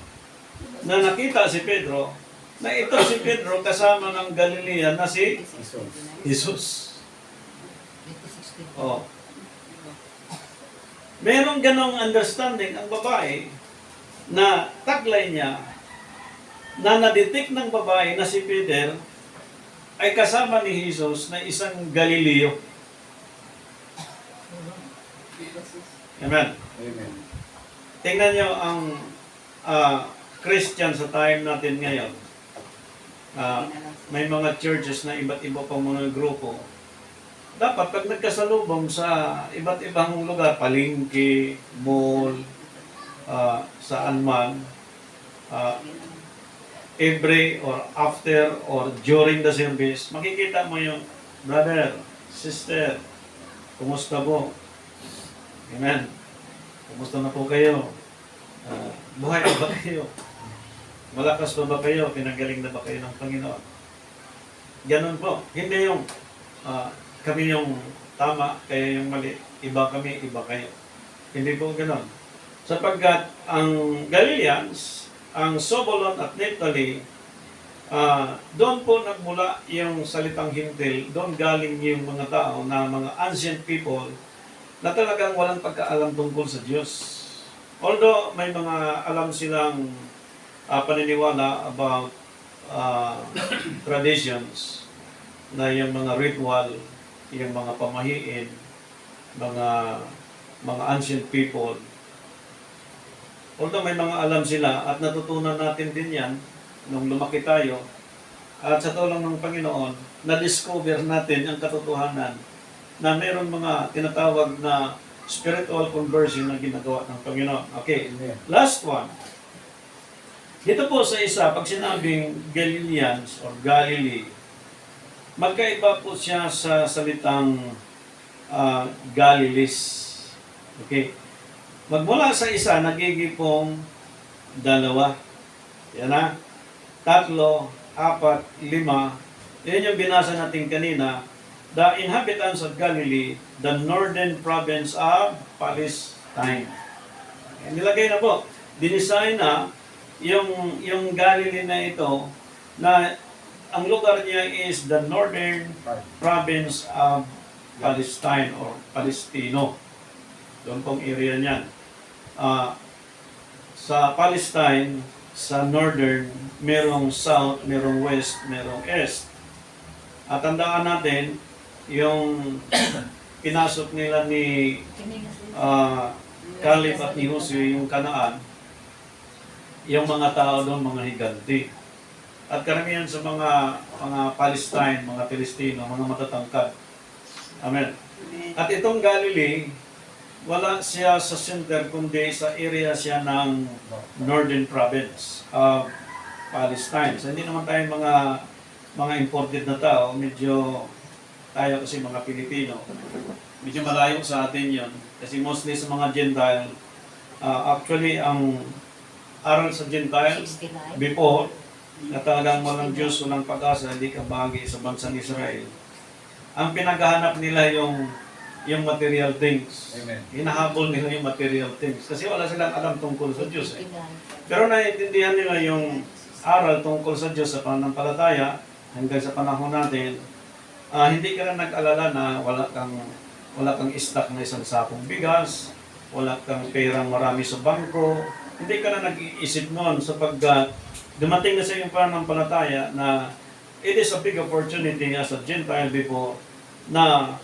na nakita si Pedro na ito si Pedro kasama ng Galilea na si Jesus. Oh. Merong ganong understanding ang babae na taglay niya na nadetect ng babae na si Peter ay kasama ni Jesus na isang Galileo. Amen. Amen. Tingnan niyo ang Christian sa time natin ngayon. May mga churches na iba't iba pang mga grupo. Dapat pag nagkasalubong sa iba't ibang lugar, palengke, mall, saan man, every or after or during the service, makikita mo yung brother, sister, kumusta po? Amen. Kumusta na po kayo? Buhay pa ba kayo? Malakas pa ba kayo? Pinagaling na ba kayo ng Panginoon? Ganun po. Hindi yung kami yung tama, kaya yung mali. Iba kami, iba kayo. Hindi po ganun. Sapagkat ang Galileans, ang Zebulun at Naphtali, doon po nagmula yung salitang hintil, doon galing yung mga tao na mga ancient people na talagang walang pagkaalam tungkol sa Diyos. Although may mga alam silang paniniwala about traditions, na yung mga ritual, yung mga pamahiin, mga ancient people. Although may mga alam sila at natutunan natin din yan nung lumaki tayo at sa tulong ng Panginoon, na-discover natin ang katotohanan na mayroon mga tinatawag na spiritual conversion na ginagawa ng Panginoon. Okay, Amen. last one. Dito po sa isa, pag sinabing Galileans or Galilee, magkaiba po siya sa salitang Galilees. Okay. Magmula sa isa, nagigipong dalawa. Yan na. 3, 4, 5. Yan yung binasa natin kanina. The inhabitants of Galilee, the northern province of Palestine. Nilagay na po. Dinesign na yung Galilee na ito na ang lugar niya is the northern province of Palestine or Palestino. Doon pong area niyan. Sa Palestine, sa northern, merong south, merong west, merong east. At tandaan natin, yung pinasok nila ni Caleb at ni Josue, yung Kanaan, yung mga tao doon, mga higanti. At karamihan sa mga Palestine, mga Pilistino, mga matatangkad, Amen. At itong Galilee, wala siya sa center, kundi sa area siya ng Northern Province of Palestine. So hindi naman tayo mga imported na tao, medyo tayo kasi mga Pilipino. Medyo malayo sa atin yon. Kasi mostly sa mga Gentile, actually ang aral sa Gentile, 69. before, na talagang walang Diyos, walang pag-asa, hindi ka bahagi sa bansang Israel. Ang pinaghahanap nila yung material things. Amen. Hinahabol nila yung material things. Kasi wala silang alam tungkol sa Diyos. 69. Pero naiintindihan nila yung aral tungkol sa Diyos sa pananampalataya hanggang sa panahon natin. Hindi ka na nag-alala na wala kang stock na isang sakong bigas, wala kang perang marami sa bangko. Hindi ka na nag-iisip noon sapagkat dumating na sa iyong pananampalataya na it is a big opportunity as a Gentile before na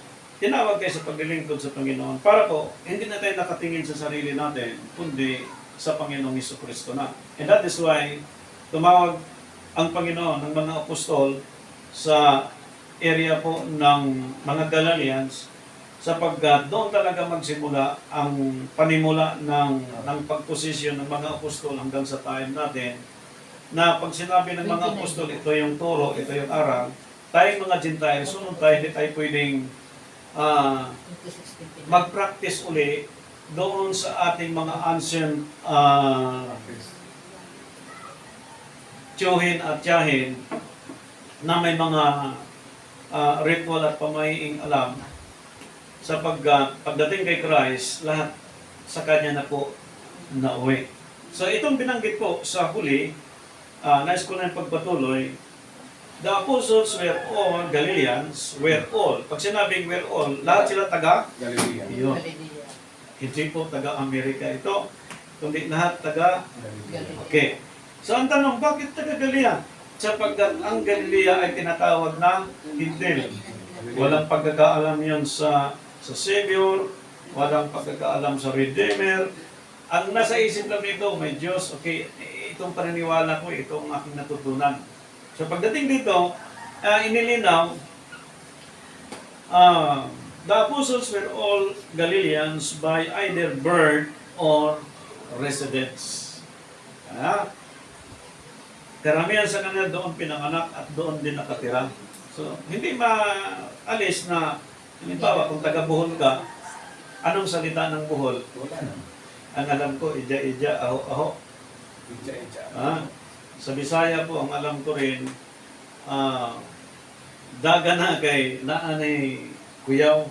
tinawag kayo sa paglilingkod sa Panginoon. Para po, hindi na tayo nakatingin sa sarili natin, kundi sa Panginoong Jesucristo na. And that is why, tumawag ang Panginoon ng mga apostol sa area po ng mga Galileans sapagkat doon talaga magsimula ang panimula ng pagposisyon ng mga apostol hanggang sa time natin na pag sinabi ng mga apostol, ito yung turo, ito yung aral, tayong mga Gentiles, sunod tayo, hindi tayo pwedeng mag-practice uli doon sa ating mga ancient tiyuhin at tiyahin na may mga ritual at pamahiing alam sapagkat pagdating kay Christ, lahat sa Kanya na po nauwi. So itong binanggit po sa huli, nais ko na yung pagpatuloy. The apostles were all Galileans, were all. Pag sinabing were all, lahat sila taga Galilee. Yun. Hallelujah. Hindi po taga-Amerika ito, kundi lahat taga. Galilee. Okay. So ang tanong, bakit taga Galilea? Sapagkat ang Galilea ay tinatawag na Hintil. Walang pagkakaalam yon sa Savior, walang pagkakaalam sa Redeemer. Ang nasa isip lang nito, may Diyos, okay, itong paniniwala ko, itong aking natutunan. So pagdating dito, inilinaw, the apostles were all Galileans by either birth or residence. Karamihan sa kanila doon pinanganak at doon din nakatira. So hindi maalis na, halimbawa kung taga Bohol ka, anong salita ng Bohol? Wala na. Ang alam ko, ija-ija, aho-aho. Sa Bisaya po, ang alam ko rin, daga na kay naanay kuyaw,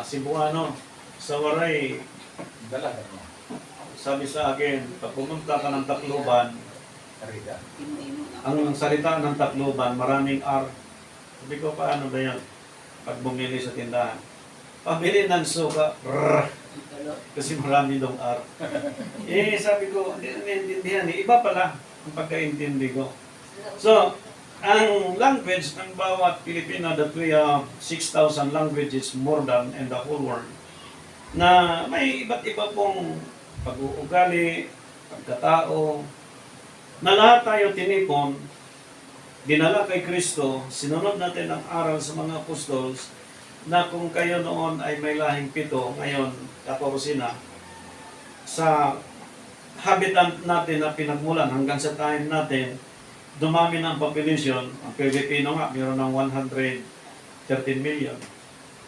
Cebuano, sa Waray, Dalaga mo. sabi sa akin, pag pumunta ka ng Tacloban, Arida. ang salita ng Tacloban, maraming R. Sabi ko, paano ba yan? Pag bumili sa tindahan. Pabili ng suka, rrr, kasi marami dong R. Sabi ko, hindi naintindihan. Iba pala ang pagkaintindi ko. So, ang language ng bawat Pilipino that we have 6,000 languages more than in the whole world, na may iba't iba pong pag-uugali, pagkatao, na lahat tayo tinipon, dinala kay Kristo, sinunod natin ang aral sa mga apostles, na kung kayo noon ay may lahing 7, ngayon 14 na, sa habitant natin na pinagmulan hanggang sa time natin, dumami na ang population. Ang Pilipino nga, mayroon ng 113 million.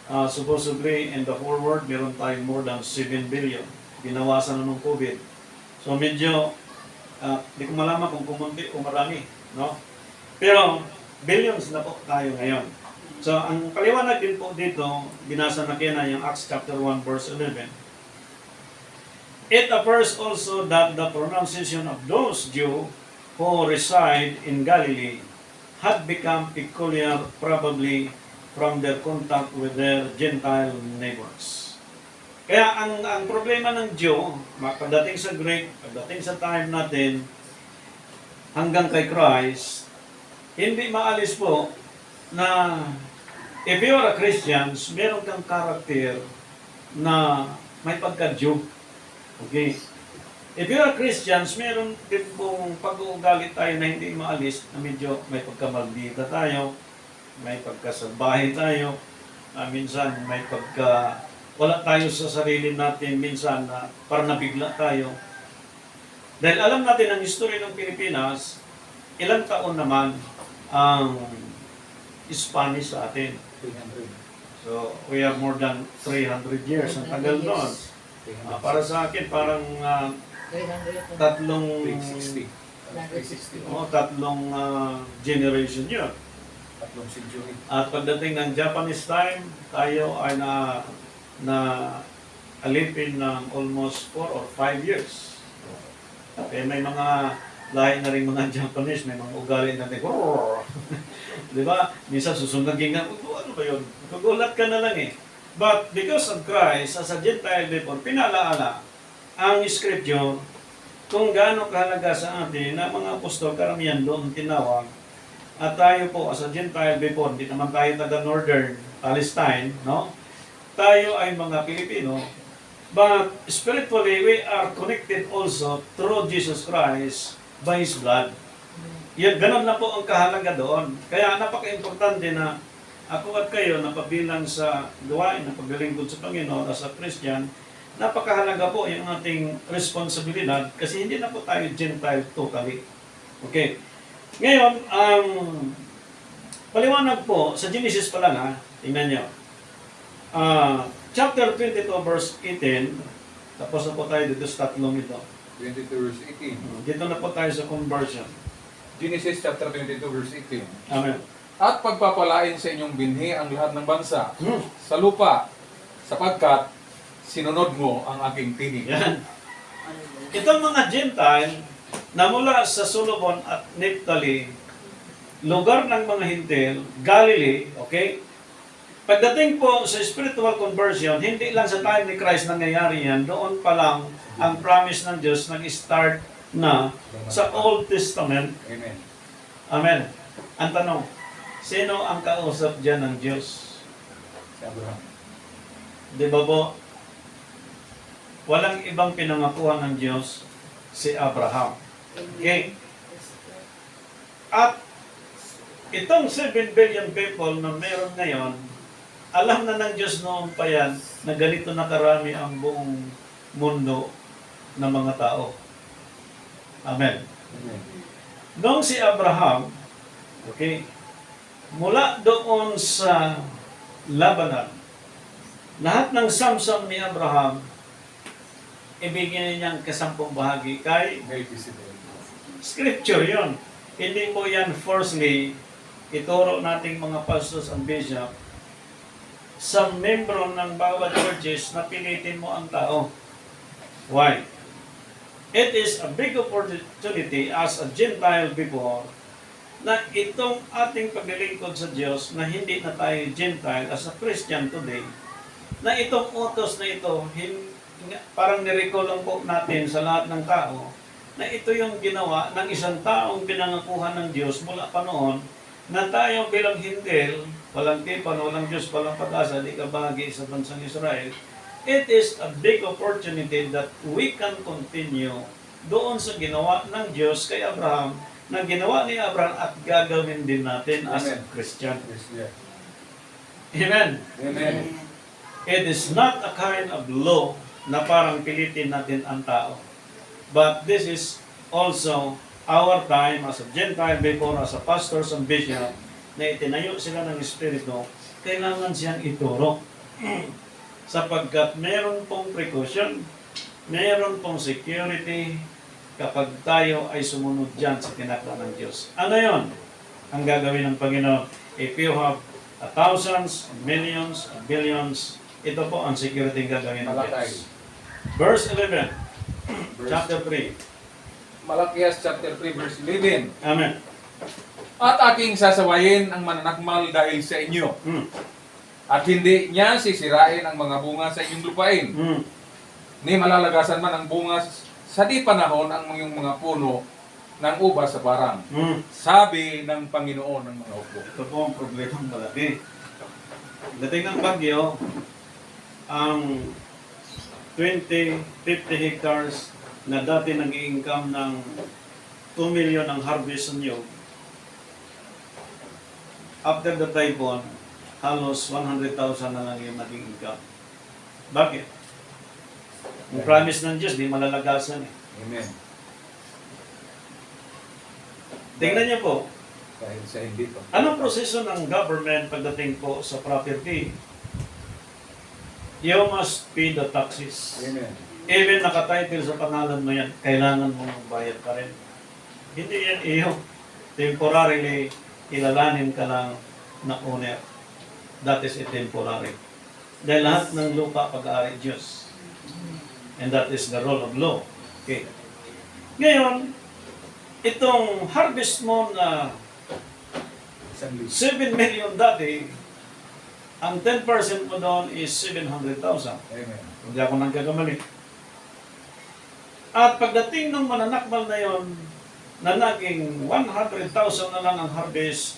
Supposedly, in the whole world, mayroon tayong more than 7 billion. Binawasan na ng COVID. So medyo, di ko malaman kung kumunti o marami. No? Pero, billions na po tayo ngayon. So, ang paliwanag din po dito, binasa na kaya na yung Acts chapter 1 verse 11. It appears also that the pronunciation of those Jews who reside in Galilee had become peculiar probably from their contact with their Gentile neighbors. Kaya ang problema ng Jew, pagdating sa Greek, pagdating sa time natin, hanggang kay Christ, hindi maalis po na if you are a Christian, meron kang karakter na may pagka-Jew. Okay? If you are Christians, meron din pong pag-uugali tayo na hindi maalis, na medyo may pagkamaldita tayo, may pagkasalbahe tayo, minsan may wala tayo sa sarili natin minsan na parang nabigla tayo. Dahil alam natin ang history ng Pilipinas, ilang taon naman ang Spanish sa atin. 300. So, we have more than 300 years. Ang tagal noon. Para sa akin, parang tatlong 360. 360. tatlong generation yun. Tatlong century. At pagdating ng Japanese time, tayo ay na alipin ng almost 4 or 5 years. Kaya may mga lahi na rin mga Japanese, may mga ugali na rin. Di ba? Minsan susundagin nga, ano ba yun? Gugulat ka na lang eh. But because of Christ, as a Gentile before, pinalaala ang Scripture kung gaano kahalaga sa atin na mga apostol, karamihan doon tinawag. At tayo po, as a Gentile before, hindi naman tayo taga Northern Palestine, no? Tayo ay mga Pilipino. But spiritually, we are connected also through Jesus Christ by His blood. Yan, ganun na po ang kahalaga doon. Kaya napaka-importante na ako at kayo napabilang sa gawain ng paglilingkod sa Panginoon as a Christian, napakahalaga po yung ating responsibilidad kasi hindi na po tayo Gentile totally. Okay. Ngayon, paliwanag po, sa Genesis pa lang ha, tingnan nyo. Chapter 22 verse 18, tapos na po tayo dito sa tatlong ito. 22 verse 18. Dito na po tayo sa conversion. Genesis chapter 22 verse 18. Amen. At pagpapalain sa inyong binhi ang lahat ng bansa sa lupa, sapagkat sinunod mo ang aking tinig. Yan. Itong mga Gentile na mula sa Solomon at Naphtali, lugar ng mga Hintil, Galilee, okay? Pagdating po sa spiritual conversion, hindi lang sa time ni Christ nangyayari yan, doon pa lang ang promise ng Diyos nag-start na sa Old Testament. Amen. Amen. Ang tanong, sino ang kausap dyan ng Diyos? Si Abraham. Di ba po? Walang ibang pinangakuan ng Diyos si Abraham. Okay? At itong 7 billion people na meron ngayon, alam na ng Diyos noon pa yan na ganito na karami ang buong mundo ng mga tao. Amen. Amen. Noong si Abraham, okay, mula doon sa Labanan, lahat ng samsam ni Abraham, ibigyan niyang kasampung bahagi kay Melchizedek. Scripture yon. Hindi po yan forcefully ituro nating mga pastors and bishop sa membro ng bawat churches na pilitin mo ang tao. Why? It is a big opportunity as a Gentile before na itong ating paglilingkod sa Diyos na hindi na tayo Gentile as a Christian today, na itong utos na ito, parang nirecall lang po natin sa lahat ng tao, na ito yung ginawa ng isang taong pinangakuhan ng Diyos mula pa noon, na tayo bilang Hintil, walang tipan, walang Diyos, walang pag-asa, di ka bahagi sa bansang Israel, it is a big opportunity that we can continue doon sa ginawa ng Diyos kay Abraham, na ginawa ni Abraham at gagawin din natin as a Amen. Christian. Yes, yeah. Amen. Amen. It is not a kind of law na parang pilitin natin ang tao. But this is also our time as a Gentile before, as a pastors and bishop, na itinayo sila ng Espiritu, kailangan siyang ituro. Sapagkat meron pong precaution, meron pong security kapag tayo ay sumunod dyan sa tinakda ng Diyos. Ano yon? Ang gagawin ng Panginoon. If you have thousands, millions, billions, ito po ang security ang gagawin ng Malakay. Diyos. Verse 11, chapter 3. Malakias chapter 3 verse 11. Amen. At aking sasawayin ang mananakmal dahil sa inyo. At hindi niya sisirain ang mga bunga sa inyong lupain. Ni malalagasan man ang bunga sa di panahon ang iyong mga puno ng ubas sa parang. Sabi ng Panginoon ng mga upo. Ito po ang problemang malaki. Dating ng bagyo, ang 50 hectares na dati nag-i-income ng 2 million ang harvest nyo, after the typhoon, halos 100,000 na lang yung naging income. Bakit? Yung promise ng Diyos, di malalagasan eh. Amen. Tingnan niyo po, Dahil sa hindi pa. anong proseso ng government pagdating po sa property? You must pay the taxes. Amen. Even nakatitle sa pangalan mo yan, kailangan mo magbayad pa rin. Hindi yan iyo. Temporarily, ilalanin ka lang na owner. That is a temporary. Dahil lahat ng lupa pag-aari Diyos. And that is the role of law. Okay. Ngayon, itong harvest mo na Isang libo. 7 million dati, ang 10% mo doon is 700,000. Amen. Hindi ako nagkakamali. At pagdating ng mananakmal na yon, na naging 100,000 na lang ang harvest,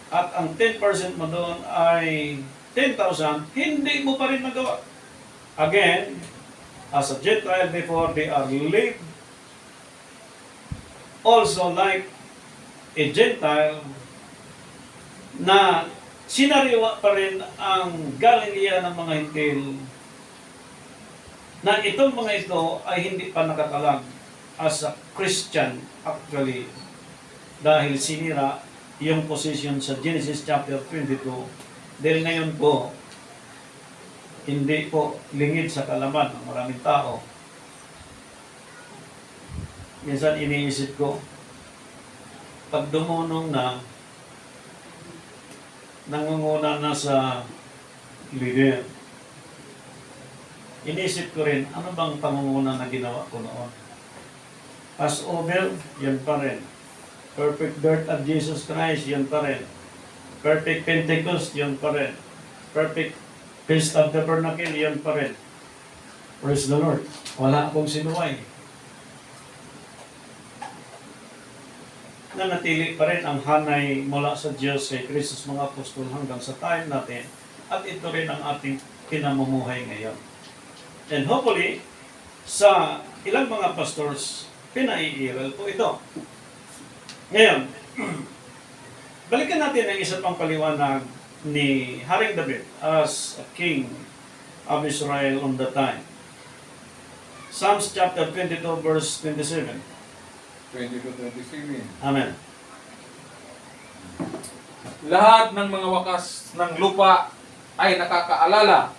at ang 10% mo doon ay 10,000, hindi mo pa rin nagawa. Again, as a Gentile before, they are lived also like a Gentile na sinariwa pa rin ang Galilea ng mga Hintil na itong mga ito ay hindi pa nakatalag as a Christian actually dahil sinira yung position sa Genesis chapter 22 dahil ngayon po hindi po lingid sa kalaman ng maraming tao. Minsan iniisip ko, pag dumunong na, nangunguna na sa leader, inisip ko rin, ano bang pangunguna na ginawa ko noon? Passover, yun pa rin. Perfect birth of Jesus Christ, yun pa rin. Perfect Pentecost, yun pa rin. Perfect Feast of Tabernacle, yun pa rin. Praise the Lord. Wala akong sinuway. Nanatili pa rin ang hanay mula sa Diyos kay Kristus mga apostol hanggang sa time natin at ito rin ang ating pinamumuhay ngayon. And hopefully, sa ilang mga pastors, pinaiiral po ito. Ngayon, balikan natin ang isa pang paliwanag ni Haring David as a king of Israel on the time. Psalms chapter 22 verse 27. 22-27. Amen. Lahat ng mga wakas ng lupa ay nakakaalala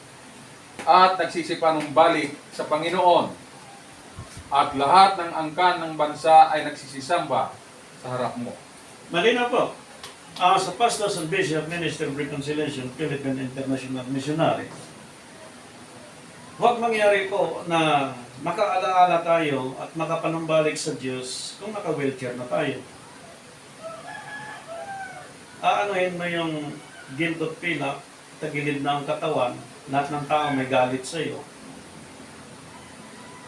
at nagsisipanumbalik sa Panginoon. At lahat ng angkan ng bansa ay nagsisisamba sa harap mo. Malinaw po. Sa Pastors and Bishop, Minister of Reconciliation, Philippine International Missionary, huwag mangyari po na makaalaala tayo at makapanumbalik sa Diyos kung naka-wheelchair na tayo. Aanuhin mo yung gintot pilak, tagilid na ang katawan, lahat ng tao may galit sa iyo.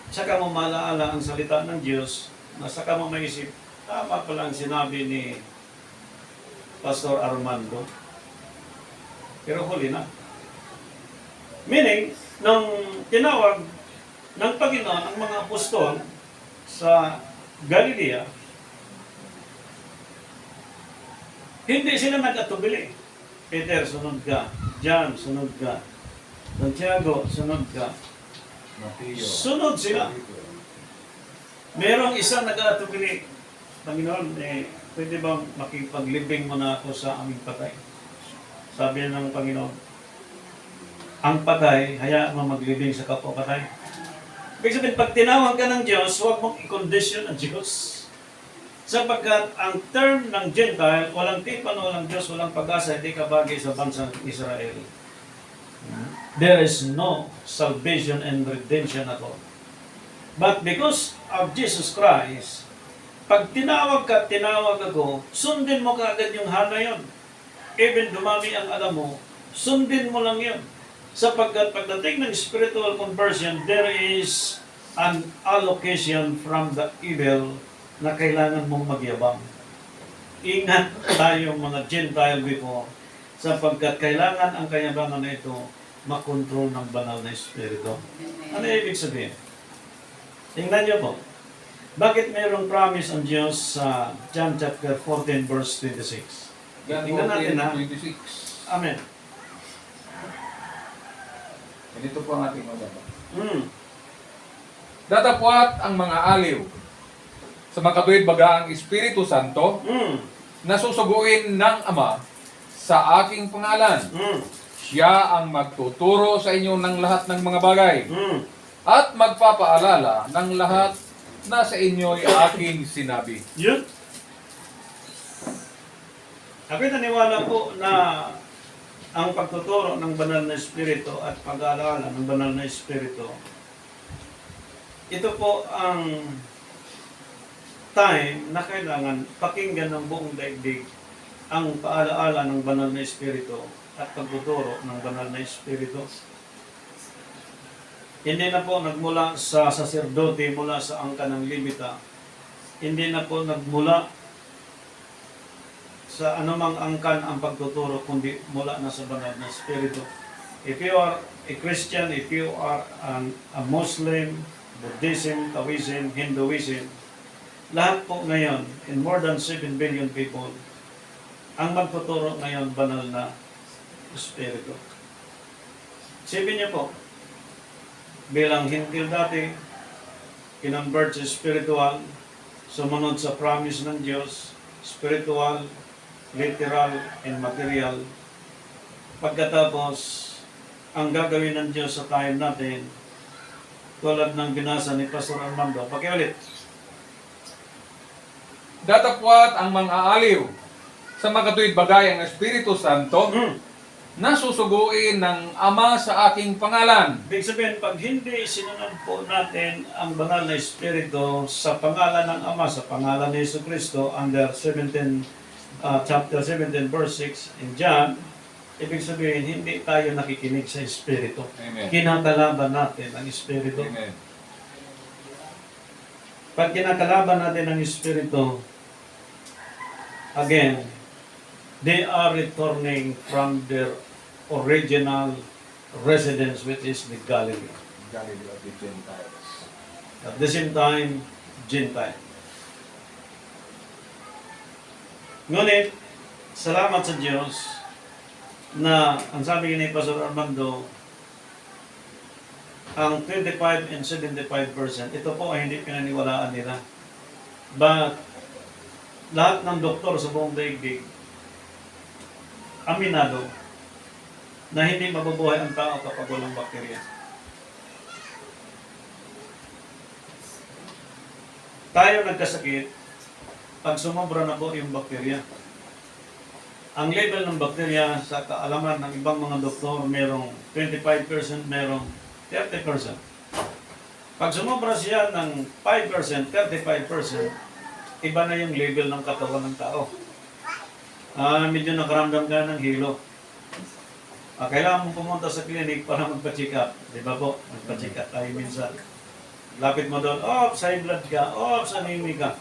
Saka mo malaala ang salita ng Diyos, na saka mo maisip, tama pa lang sinabi ni Pastor Armando. Pero huli na. Meaning, nung tinawag ng Panginoon ang mga apostol sa Galilea, hindi sila nag-atubili. Peter, sunod ka. John, sunod ka. Santiago, sunod ka. Mateo. Sunod sila. Merong isa nag-atubili. Panginoon, pwede bang makipaglibing mo na ako sa aming patay? Sabi ng Panginoon, ang patay, hayaan mo maglibing sa kapwa patay. Ibig sabihin, pag tinawag ka ng Diyos, huwag mong i-condition ang Diyos. Sapagkat ang term ng Gentile, walang tipan, walang Diyos, walang pag-asa, hindi ka bagay sa bansang Israel. There is no salvation and redemption at all. But because of Jesus Christ, pag tinawag ka, tinawag ako, sundin mo kaagad yung hana yun. Even dumami ang alam mo, sundin mo lang yun. Sapagkat pagdating ng spiritual conversion, there is an allocation from the evil na kailangan mong magyabang. Ingat tayong mga Gentile before, sapagkat kailangan ang kayabangan na ito makontrol ng banal na Espiritu. Ano ibig sabihin? Tingnan niyo po. Bakit mayroong promise ang Diyos sa John chapter 14 verse 26? Yan Tingnan natin ha. 26. Amen. Ganito po ang ating maganda. Mm. Datapwat ang mga aliw sa makatuwid baga ang Espiritu Santo Mm. na susuguin ng Ama sa aking pangalan. Mm. Siya ang magtuturo sa inyo ng lahat ng mga bagay Mm. at magpapaalala ng lahat na sa inyo'y aking sinabi. Yun. Ako'y naniwala po na ang pagtuturo ng banal na espiritu at pag-aalala ng banal na espiritu, ito po ang time na kailangan pakinggan ng buong daigdig ang paalaala ng banal na espiritu at pagtuturo ng banal na espiritu. Hindi na po nagmula sa saserdote, mula sa angka ng Levita. Hindi na po nagmula sa anumang angkan ang pagtuturo, kundi mula na sa banal na espiritu. If you are a Christian, if you are a Muslim, Buddhism, Taoism, Hinduism, lahat po ngayon, in more than 7 billion people, ang magtuturo ngayon banal na espiritu. Isipin niyo po, bilang Hintil dati, kinonvert sa spiritual, sumunod sa promise ng Diyos, spiritual, literal, and material. Pagkatapos, ang gagawin ng Diyos sa time natin, tulad ng binasa ni Pastor Armando. Pakiulit. Datapwat ang mga aliw sa makatuwid bagay ang Espiritu Santo na susuguin ng Ama sa aking pangalan. Ibig sabihin, pag hindi sinunod po natin ang banal na Espiritu sa pangalan ng Ama, sa pangalan ni Jesucristo, under chapter 17, verse 6 in John, ibig sabihin, hindi tayo nakikinig sa Espiritu. Amen. Kinakalaban natin ang Espiritu. Amen. Pag kinakalaban natin ang Espiritu, again, they are returning from their original residence, which is the Galilee. Galilee of the Gentiles. At the same time, Gentile. Ngunit, salamat sa Diyos na ang sabi ni Pastor Armando, ang 25 and 75%, ito po ay hindi pinaniwalaan nila. But, lahat ng doktor sa buong daigdig, aminado na hindi mabubuhay ang tao kapag walang bakterya. Tayo nagkasakit pag sumobra na po yung bakterya. Ang level ng bakterya sa kaalaman ng ibang mga doktor, merong 25%, merong 30%. Pag sumobra siya ng 5%, 35%, iba na yung level ng katawan ng tao. Medyo nakaramdam ka ng hilo. Kailangan mong pumunta sa clinic para magpa-check up. Di ba po? Magpa-check up tayo minsan. Lapit mo doon, high blood ka, anemic ka.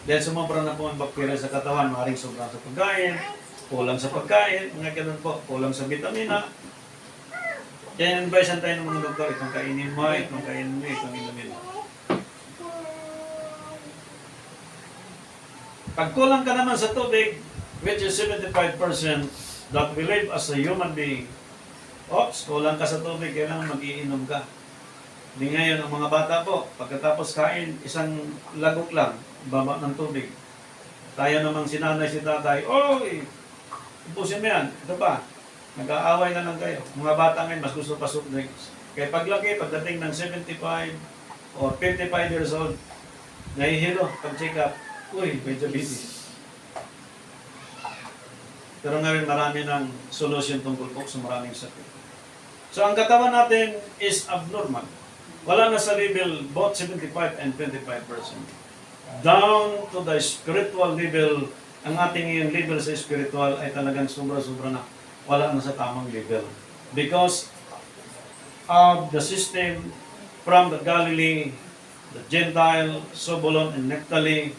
Dahil sumobra na po ang bakterya sa katawan, maaaring sobrang sa pagkain, kulang sa pagkain, mga ganun po, kulang sa vitamina. Kaya advisean tayo ng mga doktor, itong kainin mo, itong kainin mo, itong inumin mo. Pag kulang ka naman sa tubig, which is 75% that we live as a human being, kulang ka sa tubig, kailangan mag-iinom ka. Hindi ngayon, ang mga bata po, pagkatapos kain, isang lagok lang, baba ng tubig. Tayo namang sinanay si tatay, ipusin mo yan, ito pa, nag-aaway na lang kayo. Mga bata ngayon, mas gusto pa soft drinks. Kaya paglaki, pagdating ng 75 or 55 years old, nahihilo, pag-check up, may diabetes. Pero ngayon, marami ng solution tungkol po sa maraming sakit. So, ang katawan natin is abnormal. Wala na sa level, both 75 and 25%. Down to the spiritual level, ang ating yung level sa spiritual ay talagang sobra-sobra na. Wala na sa tamang level. Because of the system from the Galilee, the Gentile, Zebulun, and Naphtali,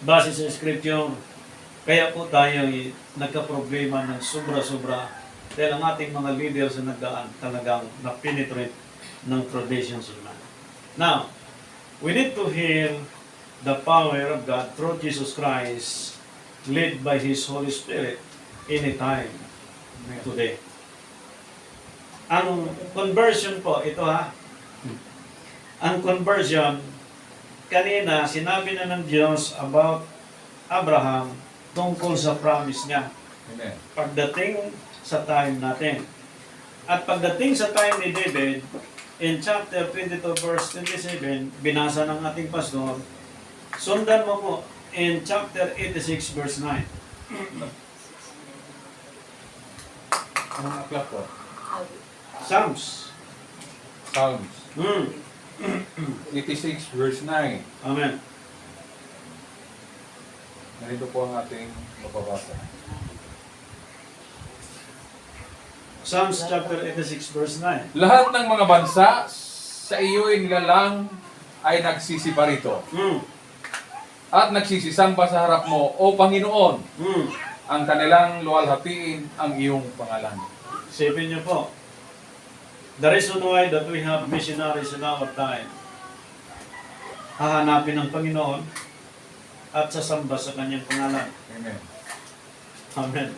base sa Scripture, kaya po tayo nagka-problema ng sobra-sobra dahil ang ating mga leaders na nagdaan talagang na-penetrate ng traditions of man. Now, we need to hear the power of God through Jesus Christ, led by His Holy Spirit anytime today. Ang conversion po, ito ha. Ang conversion, kanina sinabi na ng Diyos about Abraham tungkol sa promise niya. Amen. Pagdating sa time natin. At pagdating sa time ni David, in chapter 22 verse 27, binasa ng ating pastor, sundan mo po in chapter 86 verse 9. Anong aklat po? Psalms. Psalms Hmm. 86 verse 9. Amen. Ganito po ang ating mapabasa. Psalms chapter 86 verse 9. Lahat ng mga bansa sa iyo'y nilalang ay nagsisiparito Hmm. at nagsisisamba sa harap mo, O Panginoon, Hmm. ang kanilang luwalhatiin ang iyong pangalan. Isipin niyo po, the reason why that we have missionaries in our time, hahanapin ng Panginoon at sasamba sa kanyang pangalan. Amen. Amen.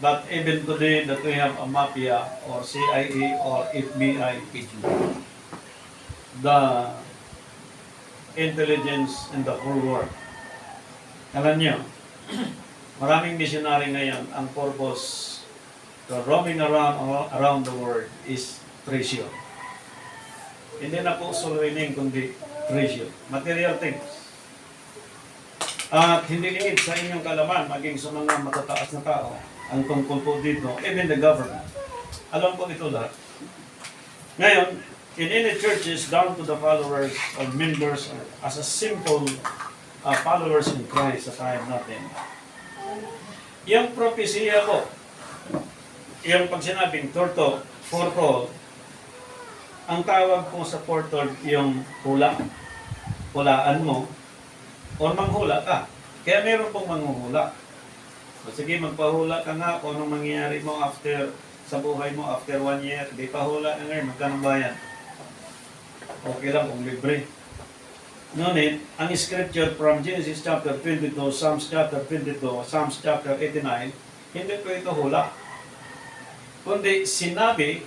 But even today that we have a mafia or CIA or FBI, the intelligence in the whole world. Alam niyo, maraming missionary ngayon, ang purpose to roaming around the world is treasure. Hindi na po soloining, kundi treasure. Material things. At hindi liit sa inyong kalaman, maging sa mga matataas na tao, ang tungkol po dito, even the government. Alam po ito lahat. Ngayon, in any churches, down to the followers or members, or as a simple followers in Christ sa time natin, yung propesya po, yung pag sinabing foretold, ang tawag po sa foretold yung hula. Hulaan mo, o manghula ka. Kaya meron pong manghuhula. O sige, magpahula ka nga kung anong mangyayari mo after sa buhay mo after 1 year. Di pahula ka ngayon, magkano bayan? Okay lang kung libre. Ngunit, ang scripture from Genesis chapter 22, Psalms chapter 22, Psalms chapter 89, hindi po ito hula. Kundi sinabi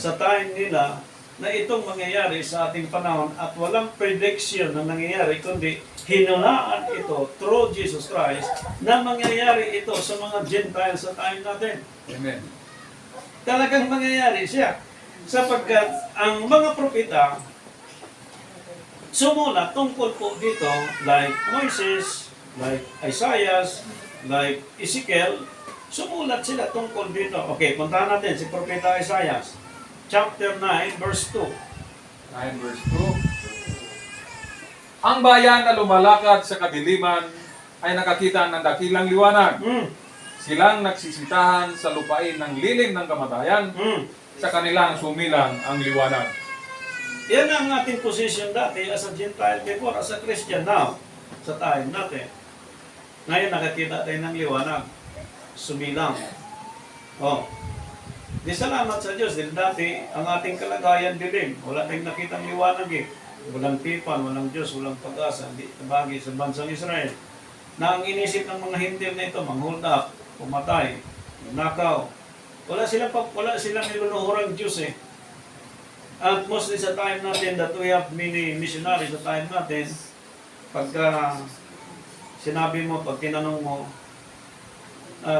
sa time nila na itong mangyayari sa ating panahon at walang prediction na nangyayari, kundi hinulaan ito through Jesus Christ na mangyayari ito sa mga Gentiles sa time natin. Amen. Talagang mangyayari siya. Sapagkat ang mga propeta sumulat tungkol po dito like Moses, like Isaiah, like Ezekiel, sumulat sila tungkol dito. Okay, puntahan natin si Propeta Isaiah, chapter 9, verse 2. 9 verse 2. Ang bayan na lumalakad sa kadiliman ay nakakita ng dakilang liwanag. Silang nagsisitahan sa lupain ng lilim ng kamatayan, sa kanilang sumilang ang liwanag. Yan ang ating position dati as a Gentile before, as a Christian now, sa time natin. Ngayon nakakita tayo ng liwanag. Sumilang. Oh. Di salamat sa Diyos. Dahil dati, ang ating kalagayan dilim. Wala tayong nakitang liwanag eh. Walang tipan, walang Diyos, walang pag-asa. Hindi tabagi sa bansang Israel. Na ang inisip ng mga Hintil na ito, mang-hold up, pumatay, nakaw. Wala silang niluluhurang Diyos eh. At mostly sa time natin that we have many missionaries sa time natin, pagka sinabi mo, pag tinanong mo,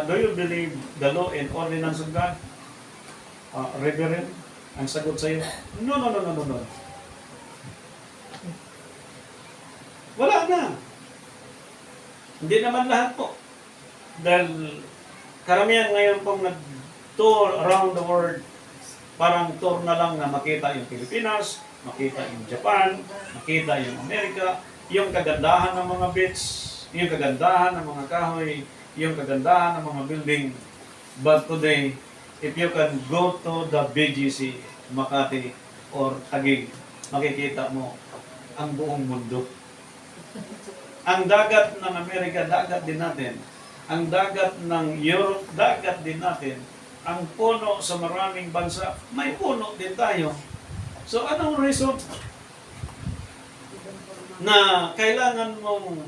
do you believe the law and ordinance of God? Reverend, ang sagot sa iyo, no. Wala na. Hindi naman lahat po. Dahil karamihan ngayon pong nag-tour around the world, parang tour na lang na makita yung Pilipinas, makita yung Japan, makita yung Amerika, yung kagandahan ng mga beach, yung kagandahan ng mga kahoy, yung kagandahan ng mga building. But today, if you can go to the BGC, Makati, or Taguig, makikita mo ang buong mundo. Ang dagat ng Amerika, dagat din natin. Ang dagat ng Europe, dagat din natin. Ang puno sa maraming bansa, may puno din tayo. So anong reason na kailangan mong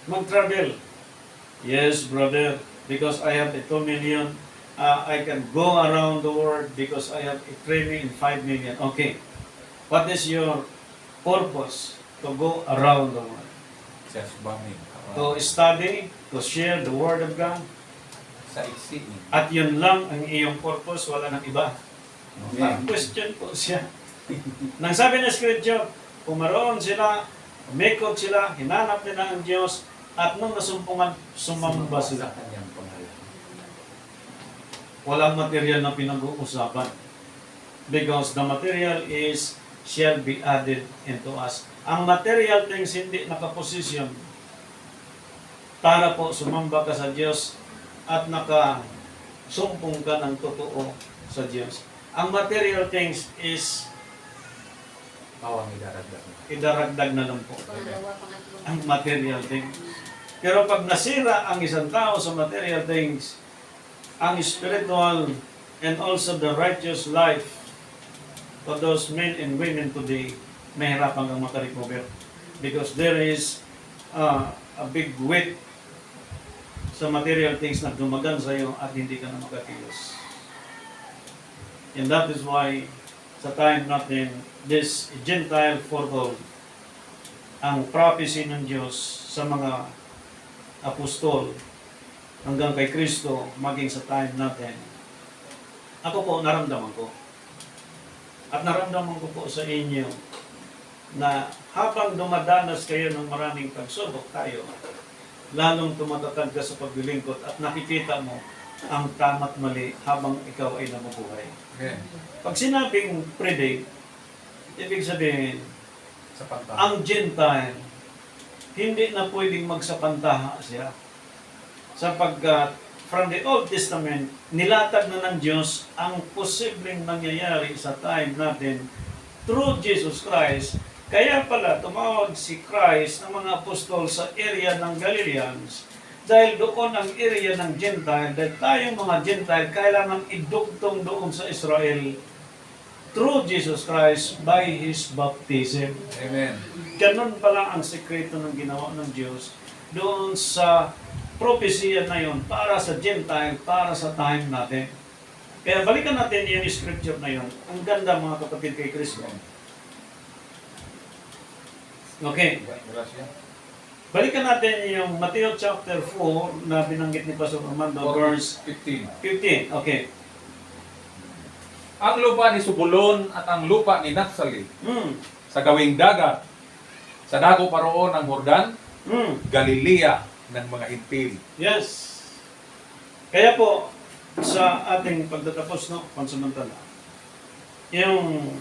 mag-travel? Yes, brother, because I have 2 million I can go around the world because I have a training in 5 million. Okay. What is your purpose to go around the world? Just bombing. To study, to share the Word of God, Sa exit. at yun lang ang iyong purpose, wala nang iba. Yeah. Question po siya. Nang sabi ng Scripture, pumaroon sila, umikot sila, hinanap nila ang Diyos, at nung nasumpungan, sumamba sila. Kanyang pangalan. Walang material na pinag-uusapan. Because the material is shall be added into us. Ang material things hindi nakaposisyon para po sumamba ka sa Diyos at nakasumpong ka ng totoo sa Diyos. Ang material things is Bawang idaragdag. idaragdag na lang po. Ang material things. Pero pag nasira ang isang tao sa material things, ang spiritual and also the righteous life of those men and women today, mahirapan kang makarecover. Because there is a big weight sa material things na dumagan sa iyo at hindi ka na makakilos. And that is why sa time natin, this Gentile foretold ang prophecy ng Diyos sa mga apostol hanggang kay Kristo maging sa time natin. Ako po, naramdaman ko. At naramdaman ko po sa inyo na habang dumadanas kayo ng maraming pagsubok tayo, lalong tumatatag ka sa paglilingkod at nakikita mo ang tama't mali habang ikaw ay namubuhay. Okay. Pag sinabing predict, ibig sabihin, Sa pagtama. ang Gentile, hindi na pwedeng magsapantaha siya. Sapagkat from the Old Testament, nilatag na ng Diyos ang posibleng mangyayari sa time natin through Jesus Christ. Kaya pala tumawag si Christ ng mga apostol sa area ng Galileans dahil doon ang area ng Gentile, dahil tayong mga Gentile kailangan idugtong doon sa Israel through Jesus Christ by His baptism. Amen. Ganun pala ang sekreto ng ginawa ng Diyos doon sa propesya na yun para sa Gentile, para sa time natin. Kaya balikan natin yung scripture na yun. Ang ganda mga kapatid kay Kristo. Okay. Gracias. Balikan natin yung Matthew chapter 4 na binanggit ni Pastor Armando, verse 15. 15. Okay. Ang lupa ni Subulon at ang lupa ni Naphtali sa gawing dagat, sa dago paroon ng Jordan, Galilea ng mga Hintil. Yes. Kaya po, sa ating pagtatapos, no, pansamantala, yung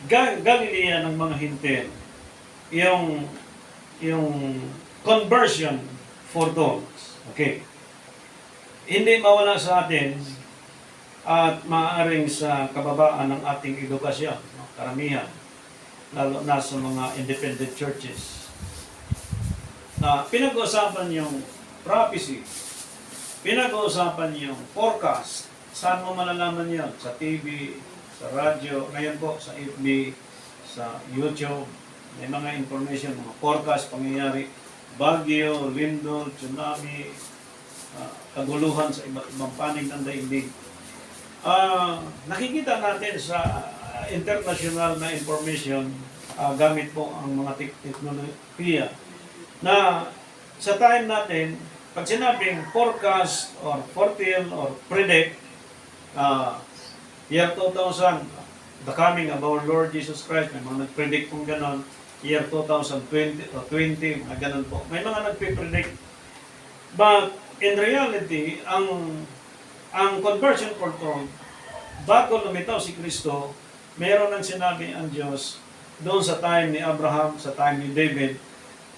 Galilea ng mga Hintil, yung conversion for those. Okay. Hindi mawala sa atin at maaaring sa kababaan ng ating edukasyon, no, karamihan, lalo na sa mga independent churches. Pinag-uusapan yung prophecy, pinag-uusapan yung forecast. Saan mo malalaman yan? Sa TV, sa radyo, ngayon po sa FB, sa YouTube. May mga information, mga forecast, pangyayari, bagyo, lindol, tsunami, kaguluhan sa iba't ibang panig ng daigdig. Nakikita natin sa international na information, gamit po ang mga teknolohiya, na sa time natin, pag sinabing forecast or foretell or predict, year 2000, the coming of our Lord Jesus Christ, may mga nag-predict kung ganon, year 2020 o 20, mga ganon po. May mga nagpipredict. But in reality, ang conversion foretold, bago lumitaw si Kristo, meron nang sinabi ang Diyos doon sa time ni Abraham, sa time ni David,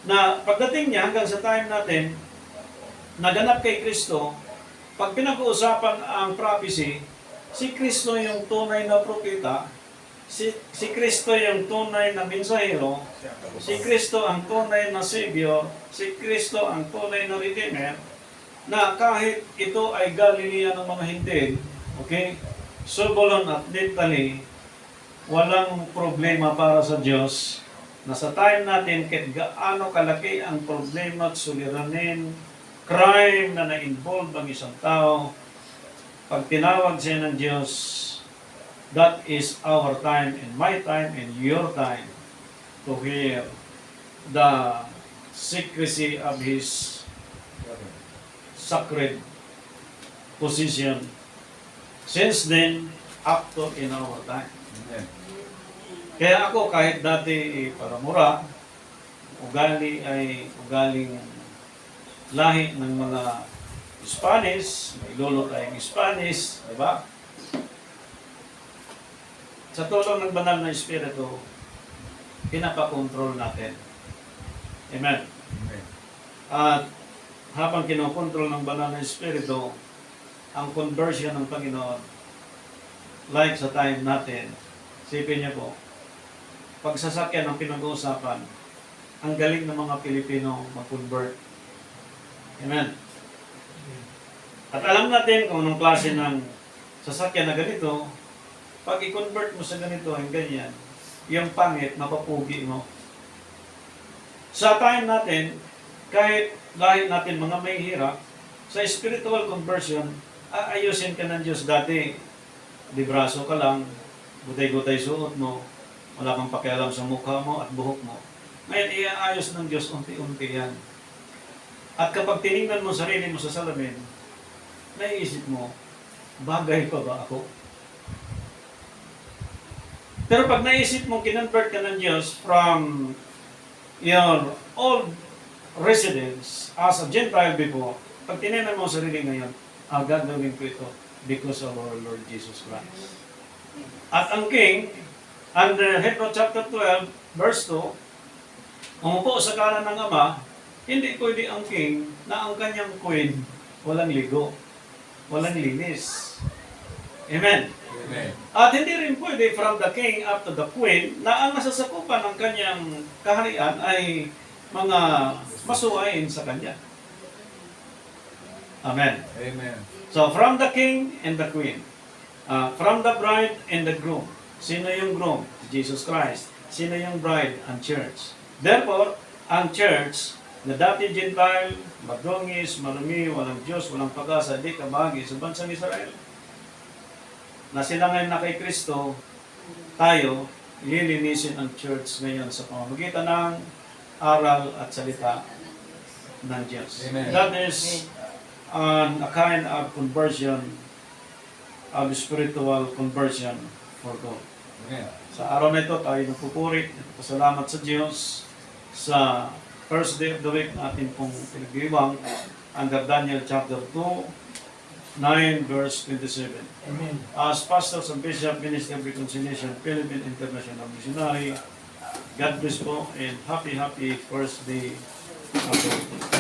na pagdating niya hanggang sa time natin, naganap kay Kristo, pag pinag-uusapan ang prophecy, si Kristo yung tunay na propeta, si Kristo yung tunay na mensahero, si Kristo ang tunay na Savior, si Kristo ang tunay na Redeemer, na kahit ito ay Galilea ng mga Hintil, okay, Subulon at Naphtali, walang problema para sa Diyos na sa time natin kahit gaano kalaki ang problema at suliranin crime na na-involve ang isang tao, pag tinawag siya ng Diyos, that is our time and my time and your time to hear the secrecy of His sacred position. Since then, up to in our time. Amen. Kaya ako kahit dati paramura, ugali ay ugaling lahi ng mga Spanish, may lolo tayong Spanish, di ba? Sa tulong ng banal na Espiritu, pinapakontrol natin. Amen. Amen. At habang kinokontrol ng banal na Espiritu, ang conversion ng Panginoon, like sa time natin, sipin niyo po, pagsasakyan ang pinag-uusapan, ang galing ng mga Pilipino mag-convert. Amen. At alam natin kung anong klase ng sasakyan na ganito, pag i-convert mo sa ganito, ang ganyan, yung pangit, mapapugi mo. Sa time natin, kahit lahat natin mga may hirap, sa spiritual conversion, aayusin ka ng Diyos dati. Libraso ka lang, gutay-gutay suot mo, wala kang pakialam sa mukha mo at buhok mo. Ngayon, iaayos ng Diyos unti-unti yan. At kapag tinignan mo sarili mo sa salamin, naiisip mo, bagay pa ba ako? Pero pag naisip mo, kinonvert ka ng Diyos from your old residence as a Gentile before, pag tinignan mo sarili ngayon, gagawin ko ito because of our Lord Jesus Christ. At ang king, under Hebrews chapter 12, verse 2, umupo sa kanan ng Ama, hindi pwede ang king na ang kanyang queen walang ligo, walang linis. Amen. Amen. At hindi rin pwede from the king up to the queen na ang nasasakupan ng kanyang kaharian ay mga masuwain sa kanya. Amen. Amen. So, from the king and the queen, from the bride and the groom. Sino yung groom? Jesus Christ. Sino yung bride? Ang church. Therefore, ang church, na dati Gentile, madungis, marumi, walang Diyos, walang pag-asa, di kabagi sa bansang Israel. Na sila ngayon na kay Kristo, tayo, lilinisin ang church ngayon sa pamamagitan ng aral at salita ng Diyos. Amen. That is a kind of conversion, of spiritual conversion for God. Amen. Sa araw na ito, tayo nagpupuri, nagpasalamat sa Diyos sa first day of the week natin pong pinag-iwang under Daniel chapter 2, 9 verse 27. Amen. As pastors and bishop, Ministry of Reconciliation, Philippine International Missionary, God bless po and happy first day of the week.